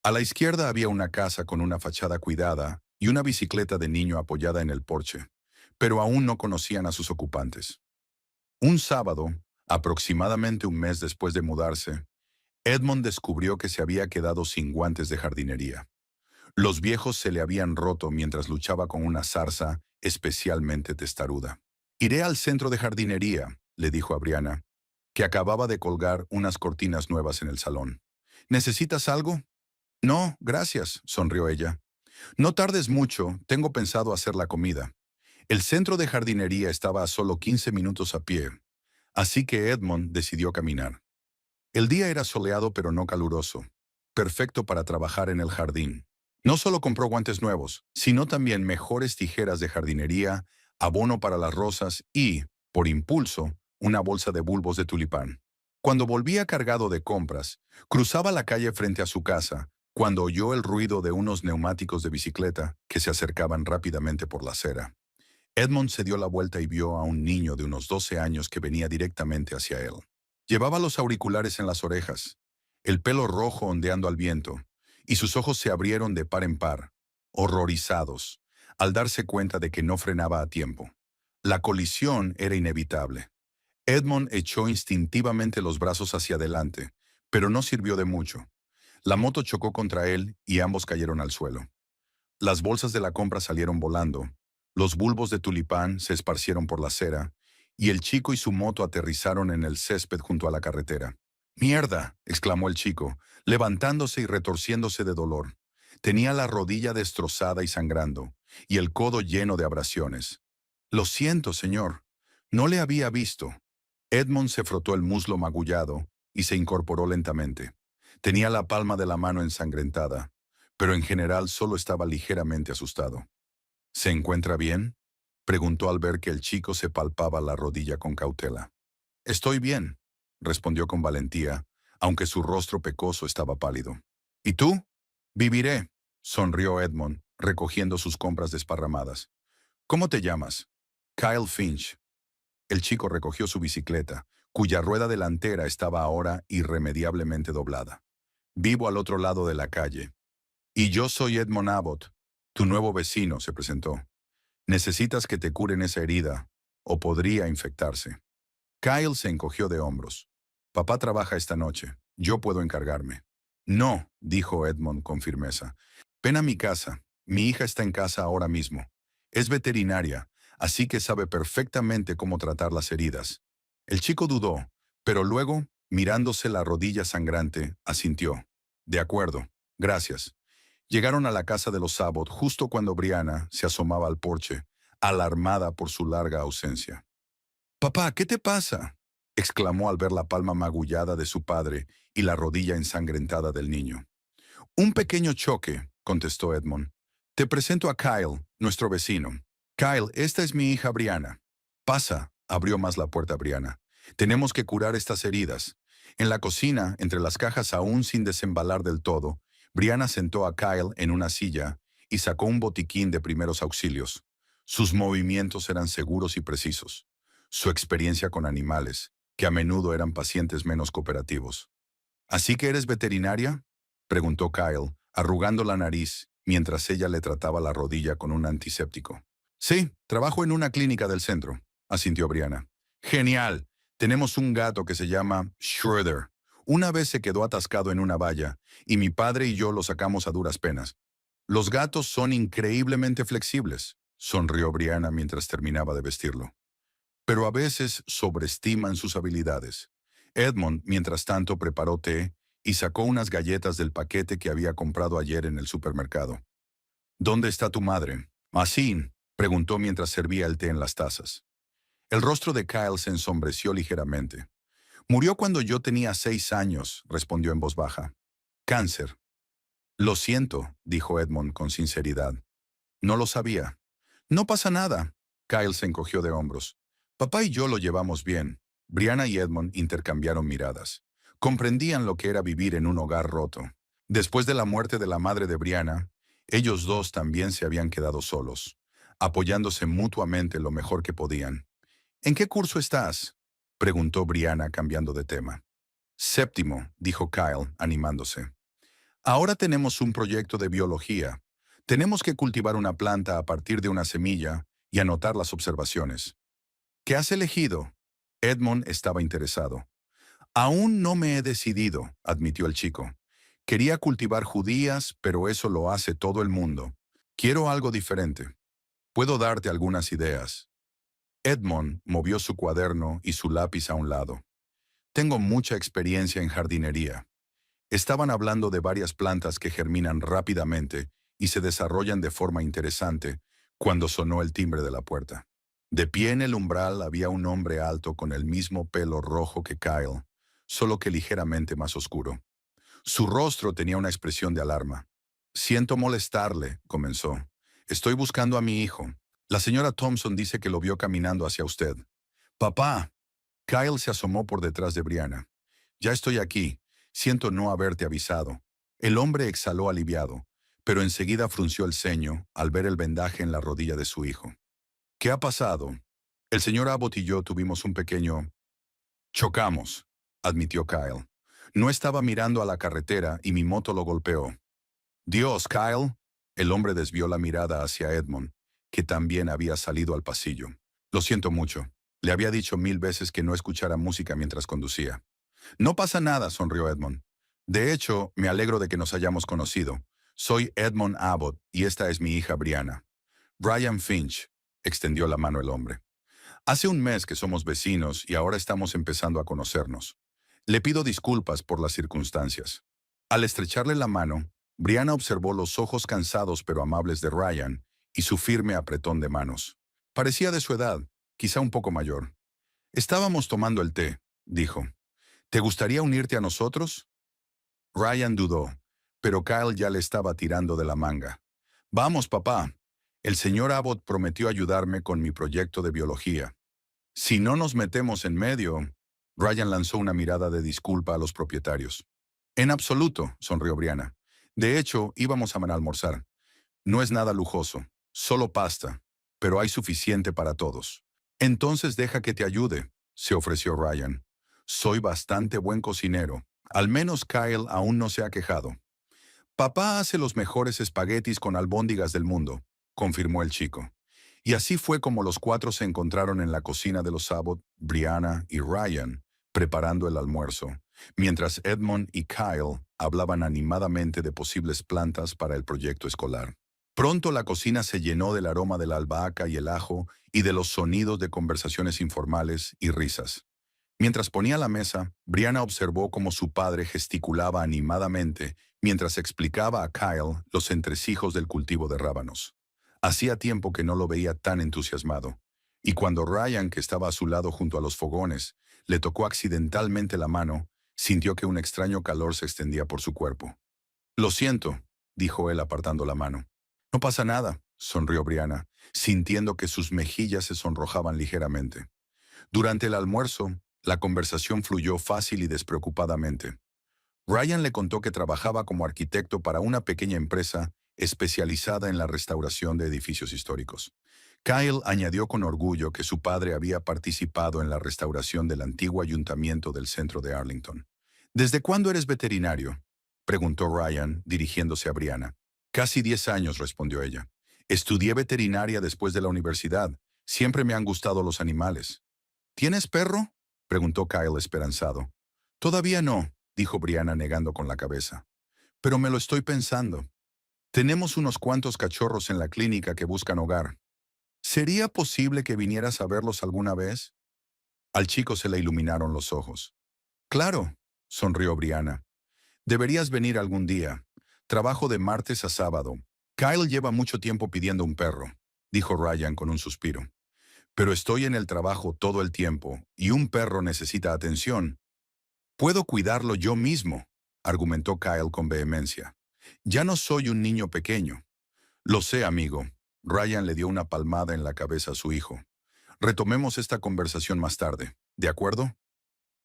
A la izquierda había una casa con una fachada cuidada y una bicicleta de niño apoyada en el porche, pero aún no conocían a sus ocupantes. Un sábado, aproximadamente un mes después de mudarse, Edmond descubrió que se había quedado sin guantes de jardinería. Los viejos se le habían roto mientras luchaba con una zarza especialmente testaruda. «Iré al centro de jardinería», le dijo a Brianna, que acababa de colgar unas cortinas nuevas en el salón. «¿Necesitas algo?» «No, gracias», sonrió ella. «No tardes mucho, tengo pensado hacer la comida». El centro de jardinería estaba a solo 15 minutos a pie, así que Edmond decidió caminar. El día era soleado pero no caluroso, perfecto para trabajar en el jardín. No solo compró guantes nuevos, sino también mejores tijeras de jardinería, abono para las rosas y, por impulso, una bolsa de bulbos de tulipán. Cuando volvía cargado de compras, cruzaba la calle frente a su casa, cuando oyó el ruido de unos neumáticos de bicicleta que se acercaban rápidamente por la acera. Edmond se dio la vuelta y vio a un niño de unos 12 años que venía directamente hacia él. Llevaba los auriculares en las orejas, el pelo rojo ondeando al viento, y sus ojos se abrieron de par en par, horrorizados, al darse cuenta de que no frenaba a tiempo. La colisión era inevitable. Edmond echó instintivamente los brazos hacia adelante, pero no sirvió de mucho. La moto chocó contra él y ambos cayeron al suelo. Las bolsas de la compra salieron volando, los bulbos de tulipán se esparcieron por la acera, y el chico y su moto aterrizaron en el césped junto a la carretera. «¡Mierda!», exclamó el chico, levantándose y retorciéndose de dolor. Tenía la rodilla destrozada y sangrando, y el codo lleno de abrasiones. «Lo siento, señor. No le había visto». Edmond se frotó el muslo magullado y se incorporó lentamente. Tenía la palma de la mano ensangrentada, pero en general solo estaba ligeramente asustado. «¿Se encuentra bien?», preguntó al ver que el chico se palpaba la rodilla con cautela. «Estoy bien», respondió con valentía, aunque su rostro pecoso estaba pálido. «¿Y tú?» «Viviré», sonrió Edmond, recogiendo sus compras desparramadas. «¿Cómo te llamas?» «Kyle Finch». El chico recogió su bicicleta, cuya rueda delantera estaba ahora irremediablemente doblada. «Vivo al otro lado de la calle». «Y yo soy Edmond Abbott, tu nuevo vecino», se presentó. «Necesitas que te curen esa herida, o podría infectarse». Kyle se encogió de hombros. «Papá trabaja esta noche. Yo puedo encargarme». «No», dijo Edmond con firmeza. «Ven a mi casa. Mi hija está en casa ahora mismo. Es veterinaria, así que sabe perfectamente cómo tratar las heridas». El chico dudó, pero luego, mirándose la rodilla sangrante, asintió. «De acuerdo. Gracias». Llegaron a la casa de los Abbott justo cuando Brianna se asomaba al porche, alarmada por su larga ausencia. «Papá, ¿qué te pasa?», exclamó al ver la palma magullada de su padre y la rodilla ensangrentada del niño. «Un pequeño choque», contestó Edmond. «Te presento a Kyle, nuestro vecino. Kyle, esta es mi hija Brianna». «Pasa», abrió más la puerta Brianna. «Tenemos que curar estas heridas». En la cocina, entre las cajas aún sin desembalar del todo, Brianna sentó a Kyle en una silla y sacó un botiquín de primeros auxilios. Sus movimientos eran seguros y precisos. Su experiencia con animales, que a menudo eran pacientes menos cooperativos. «¿Así que eres veterinaria?», preguntó Kyle, arrugando la nariz mientras ella le trataba la rodilla con un antiséptico. «Sí, trabajo en una clínica del centro», asintió Brianna. «Genial. Tenemos un gato que se llama Schroeder. Una vez se quedó atascado en una valla, y mi padre y yo lo sacamos a duras penas. Los gatos son increíblemente flexibles», sonrió Brianna mientras terminaba de vestirlo. «Pero a veces sobreestiman sus habilidades». Edmond, mientras tanto, preparó té y sacó unas galletas del paquete que había comprado ayer en el supermercado. «¿Dónde está tu madre?» «Así», preguntó mientras servía el té en las tazas. El rostro de Kyle se ensombreció ligeramente. Murió cuando yo tenía 6 años, respondió en voz baja. Cáncer. Lo siento, dijo Edmond con sinceridad. No lo sabía. No pasa nada. Kyle se encogió de hombros. Papá y yo lo llevamos bien. Brianna y Edmond intercambiaron miradas. Comprendían lo que era vivir en un hogar roto. Después de la muerte de la madre de Brianna, ellos dos también se habían quedado solos, apoyándose mutuamente lo mejor que podían. ¿En qué curso estás?, preguntó Brianna cambiando de tema. Séptimo, dijo Kyle, animándose. Ahora tenemos un proyecto de biología. Tenemos que cultivar una planta a partir de una semilla y anotar las observaciones. ¿Qué has elegido? Edmond estaba interesado. Aún no me he decidido, admitió el chico. Quería cultivar judías, pero eso lo hace todo el mundo. Quiero algo diferente. Puedo darte algunas ideas. Edmond movió su cuaderno y su lápiz a un lado. Tengo mucha experiencia en jardinería. Estaban hablando de varias plantas que germinan rápidamente y se desarrollan de forma interesante cuando sonó el timbre de la puerta. De pie en el umbral había un hombre alto con el mismo pelo rojo que Kyle, solo que ligeramente más oscuro. Su rostro tenía una expresión de alarma. Siento molestarle, comenzó. Estoy buscando a mi hijo. La señora Thompson dice que lo vio caminando hacia usted. Papá. Kyle se asomó por detrás de Brianna. Ya estoy aquí. Siento no haberte avisado. El hombre exhaló aliviado, pero enseguida frunció el ceño al ver el vendaje en la rodilla de su hijo. ¿Qué ha pasado? El señor Abbott y yo tuvimos un pequeño... Chocamos, admitió Kyle. No estaba mirando a la carretera y mi moto lo golpeó. Dios, Kyle. El hombre desvió la mirada hacia Edmond, que también había salido al pasillo. Lo siento mucho. Le había dicho 1000 veces que no escuchara música mientras conducía. No pasa nada, sonrió Edmond. De hecho, me alegro de que nos hayamos conocido. Soy Edmond Abbott y esta es mi hija Brianna. Brian Finch, extendió la mano el hombre. Hace un mes que somos vecinos y ahora estamos empezando a conocernos. Le pido disculpas por las circunstancias. Al estrecharle la mano, Brianna observó los ojos cansados pero amables de Ryan y su firme apretón de manos. Parecía de su edad, quizá un poco mayor. Estábamos tomando el té, dijo. ¿Te gustaría unirte a nosotros? Ryan dudó, pero Kyle ya le estaba tirando de la manga. Vamos, papá. El señor Abbott prometió ayudarme con mi proyecto de biología. Si no nos metemos en medio... Ryan lanzó una mirada de disculpa a los propietarios. En absoluto, sonrió Brianna. De hecho, íbamos a almorzar. No es nada lujoso, solo pasta, pero hay suficiente para todos. Entonces deja que te ayude, se ofreció Ryan. Soy bastante buen cocinero. Al menos Kyle aún no se ha quejado. Papá hace los mejores espaguetis con albóndigas del mundo, confirmó el chico. Y así fue como los cuatro se encontraron en la cocina de los Abbott, Brianna y Ryan, preparando el almuerzo, mientras Edmond y Kyle hablaban animadamente de posibles plantas para el proyecto escolar. Pronto la cocina se llenó del aroma de la albahaca y el ajo y de los sonidos de conversaciones informales y risas. Mientras ponía la mesa, Brianna observó cómo su padre gesticulaba animadamente mientras explicaba a Kyle los entresijos del cultivo de rábanos. Hacía tiempo que no lo veía tan entusiasmado, y cuando Ryan, que estaba a su lado junto a los fogones, le tocó accidentalmente la mano, sintió que un extraño calor se extendía por su cuerpo. Lo siento, dijo él apartando la mano. No pasa nada, sonrió Brianna, sintiendo que sus mejillas se sonrojaban ligeramente. Durante el almuerzo, la conversación fluyó fácil y despreocupadamente. Ryan le contó que trabajaba como arquitecto para una pequeña empresa especializada en la restauración de edificios históricos. Kyle añadió con orgullo que su padre había participado en la restauración del antiguo ayuntamiento del centro de Arlington. ¿Desde cuándo eres veterinario?, preguntó Ryan, dirigiéndose a Brianna. Casi 10 años, respondió ella. Estudié veterinaria después de la universidad. Siempre me han gustado los animales. ¿Tienes perro?, preguntó Kyle esperanzado. Todavía no, dijo Brianna negando con la cabeza. Pero me lo estoy pensando. Tenemos unos cuantos cachorros en la clínica que buscan hogar. ¿Sería posible que vinieras a verlos alguna vez? Al chico se le iluminaron los ojos. Claro, sonrió Brianna. Deberías venir algún día. Trabajo de martes a sábado. Kyle lleva mucho tiempo pidiendo un perro, dijo Ryan con un suspiro. Pero estoy en el trabajo todo el tiempo y un perro necesita atención. Puedo cuidarlo yo mismo, argumentó Kyle con vehemencia. Ya no soy un niño pequeño. Lo sé, amigo. Ryan le dio una palmada en la cabeza a su hijo. Retomemos esta conversación más tarde, ¿de acuerdo?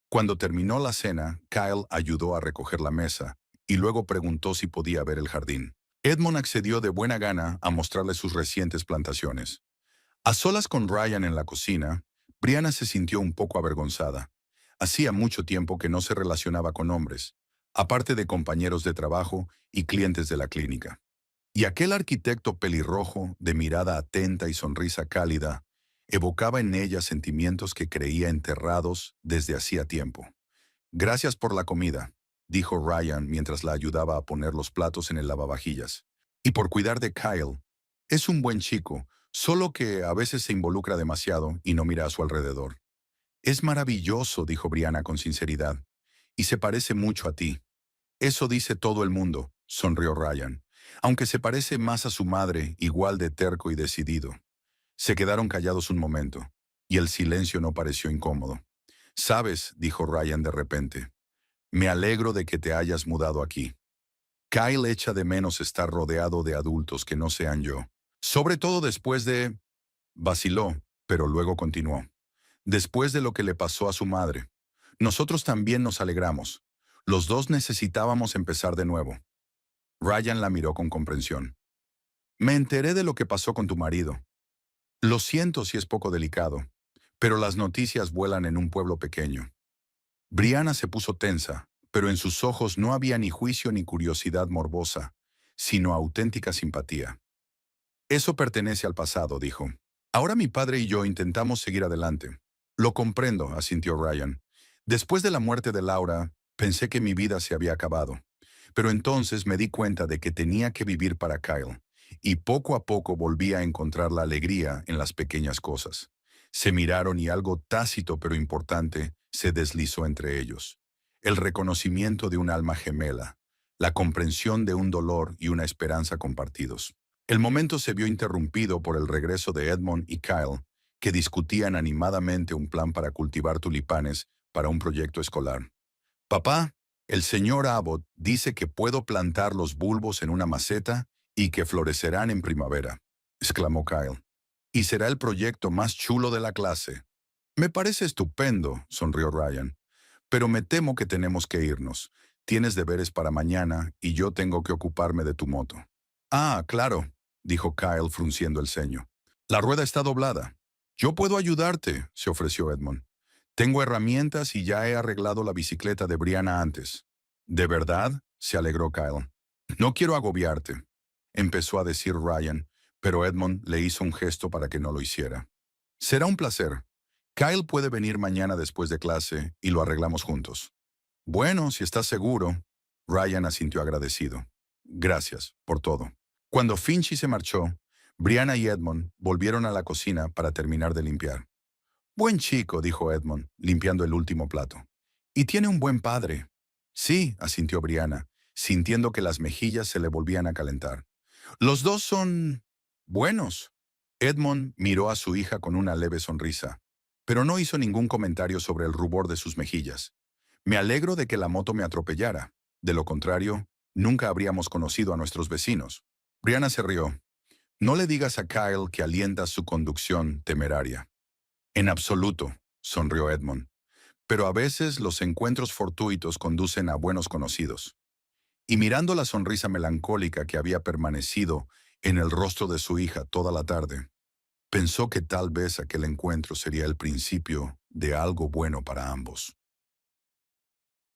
Cuando terminó la cena, Kyle ayudó a recoger la mesa y luego preguntó si podía ver el jardín. Edmond accedió de buena gana a mostrarle sus recientes plantaciones. A solas con Ryan en la cocina, Brianna se sintió un poco avergonzada. Hacía mucho tiempo que no se relacionaba con hombres, aparte de compañeros de trabajo y clientes de la clínica. Y aquel arquitecto pelirrojo, de mirada atenta y sonrisa cálida, evocaba en ella sentimientos que creía enterrados desde hacía tiempo. Gracias por la comida, dijo Ryan mientras la ayudaba a poner los platos en el lavavajillas. Y por cuidar de Kyle. Es un buen chico, solo que a veces se involucra demasiado y no mira a su alrededor. Es maravilloso, dijo Brianna con sinceridad, y se parece mucho a ti. Eso dice todo el mundo, sonrió Ryan, aunque se parece más a su madre, igual de terco y decidido. Se quedaron callados un momento, y el silencio no pareció incómodo. Sabes, dijo Ryan de repente, me alegro de que te hayas mudado aquí. Kyle echa de menos estar rodeado de adultos que no sean yo. Sobre todo después de... Vaciló, pero luego continuó. Después de lo que le pasó a su madre. Nosotros también nos alegramos. Los dos necesitábamos empezar de nuevo. Ryan la miró con comprensión. Me enteré de lo que pasó con tu marido. Lo siento si es poco delicado, pero las noticias vuelan en un pueblo pequeño. Brianna se puso tensa, pero en sus ojos no había ni juicio ni curiosidad morbosa, sino auténtica simpatía. Eso pertenece al pasado, dijo. Ahora mi padre y yo intentamos seguir adelante. Lo comprendo, asintió Ryan. Después de la muerte de Laura, pensé que mi vida se había acabado. Pero entonces me di cuenta de que tenía que vivir para Kyle, y poco a poco volví a encontrar la alegría en las pequeñas cosas. Se miraron y algo tácito pero importante se deslizó entre ellos. El reconocimiento de un alma gemela, la comprensión de un dolor y una esperanza compartidos. El momento se vio interrumpido por el regreso de Edmond y Kyle, que discutían animadamente un plan para cultivar tulipanes para un proyecto escolar. Papá, el señor Abbott dice que puedo plantar los bulbos en una maceta y que florecerán en primavera, exclamó Kyle. Y será el proyecto más chulo de la clase. Me parece estupendo, sonrió Ryan. Pero me temo que tenemos que irnos. Tienes deberes para mañana y yo tengo que ocuparme de tu moto. Ah, claro, dijo Kyle frunciendo el ceño. La rueda está doblada. Yo puedo ayudarte, se ofreció Edmond. Tengo herramientas y ya he arreglado la bicicleta de Brianna antes. ¿De verdad? Se alegró Kyle. No quiero agobiarte, empezó a decir Ryan, pero Edmond le hizo un gesto para que no lo hiciera. Será un placer. Kyle puede venir mañana después de clase y lo arreglamos juntos. Bueno, si estás seguro. Ryan asintió agradecido. Gracias por todo. Cuando Finchy se marchó, Brianna y Edmond volvieron a la cocina para terminar de limpiar. Buen chico, dijo Edmond, limpiando el último plato. Y tiene un buen padre. Sí, asintió Brianna, sintiendo que las mejillas se le volvían a calentar. Los dos son... buenos. Edmond miró a su hija con una leve sonrisa, pero no hizo ningún comentario sobre el rubor de sus mejillas. Me alegro de que la moto me atropellara. De lo contrario, nunca habríamos conocido a nuestros vecinos. Brianna se rió. No le digas a Kyle que alienta su conducción temeraria. En absoluto, sonrió Edmond. Pero a veces los encuentros fortuitos conducen a buenos conocidos. Y mirando la sonrisa melancólica que había permanecido en el rostro de su hija toda la tarde, pensó que tal vez aquel encuentro sería el principio de algo bueno para ambos.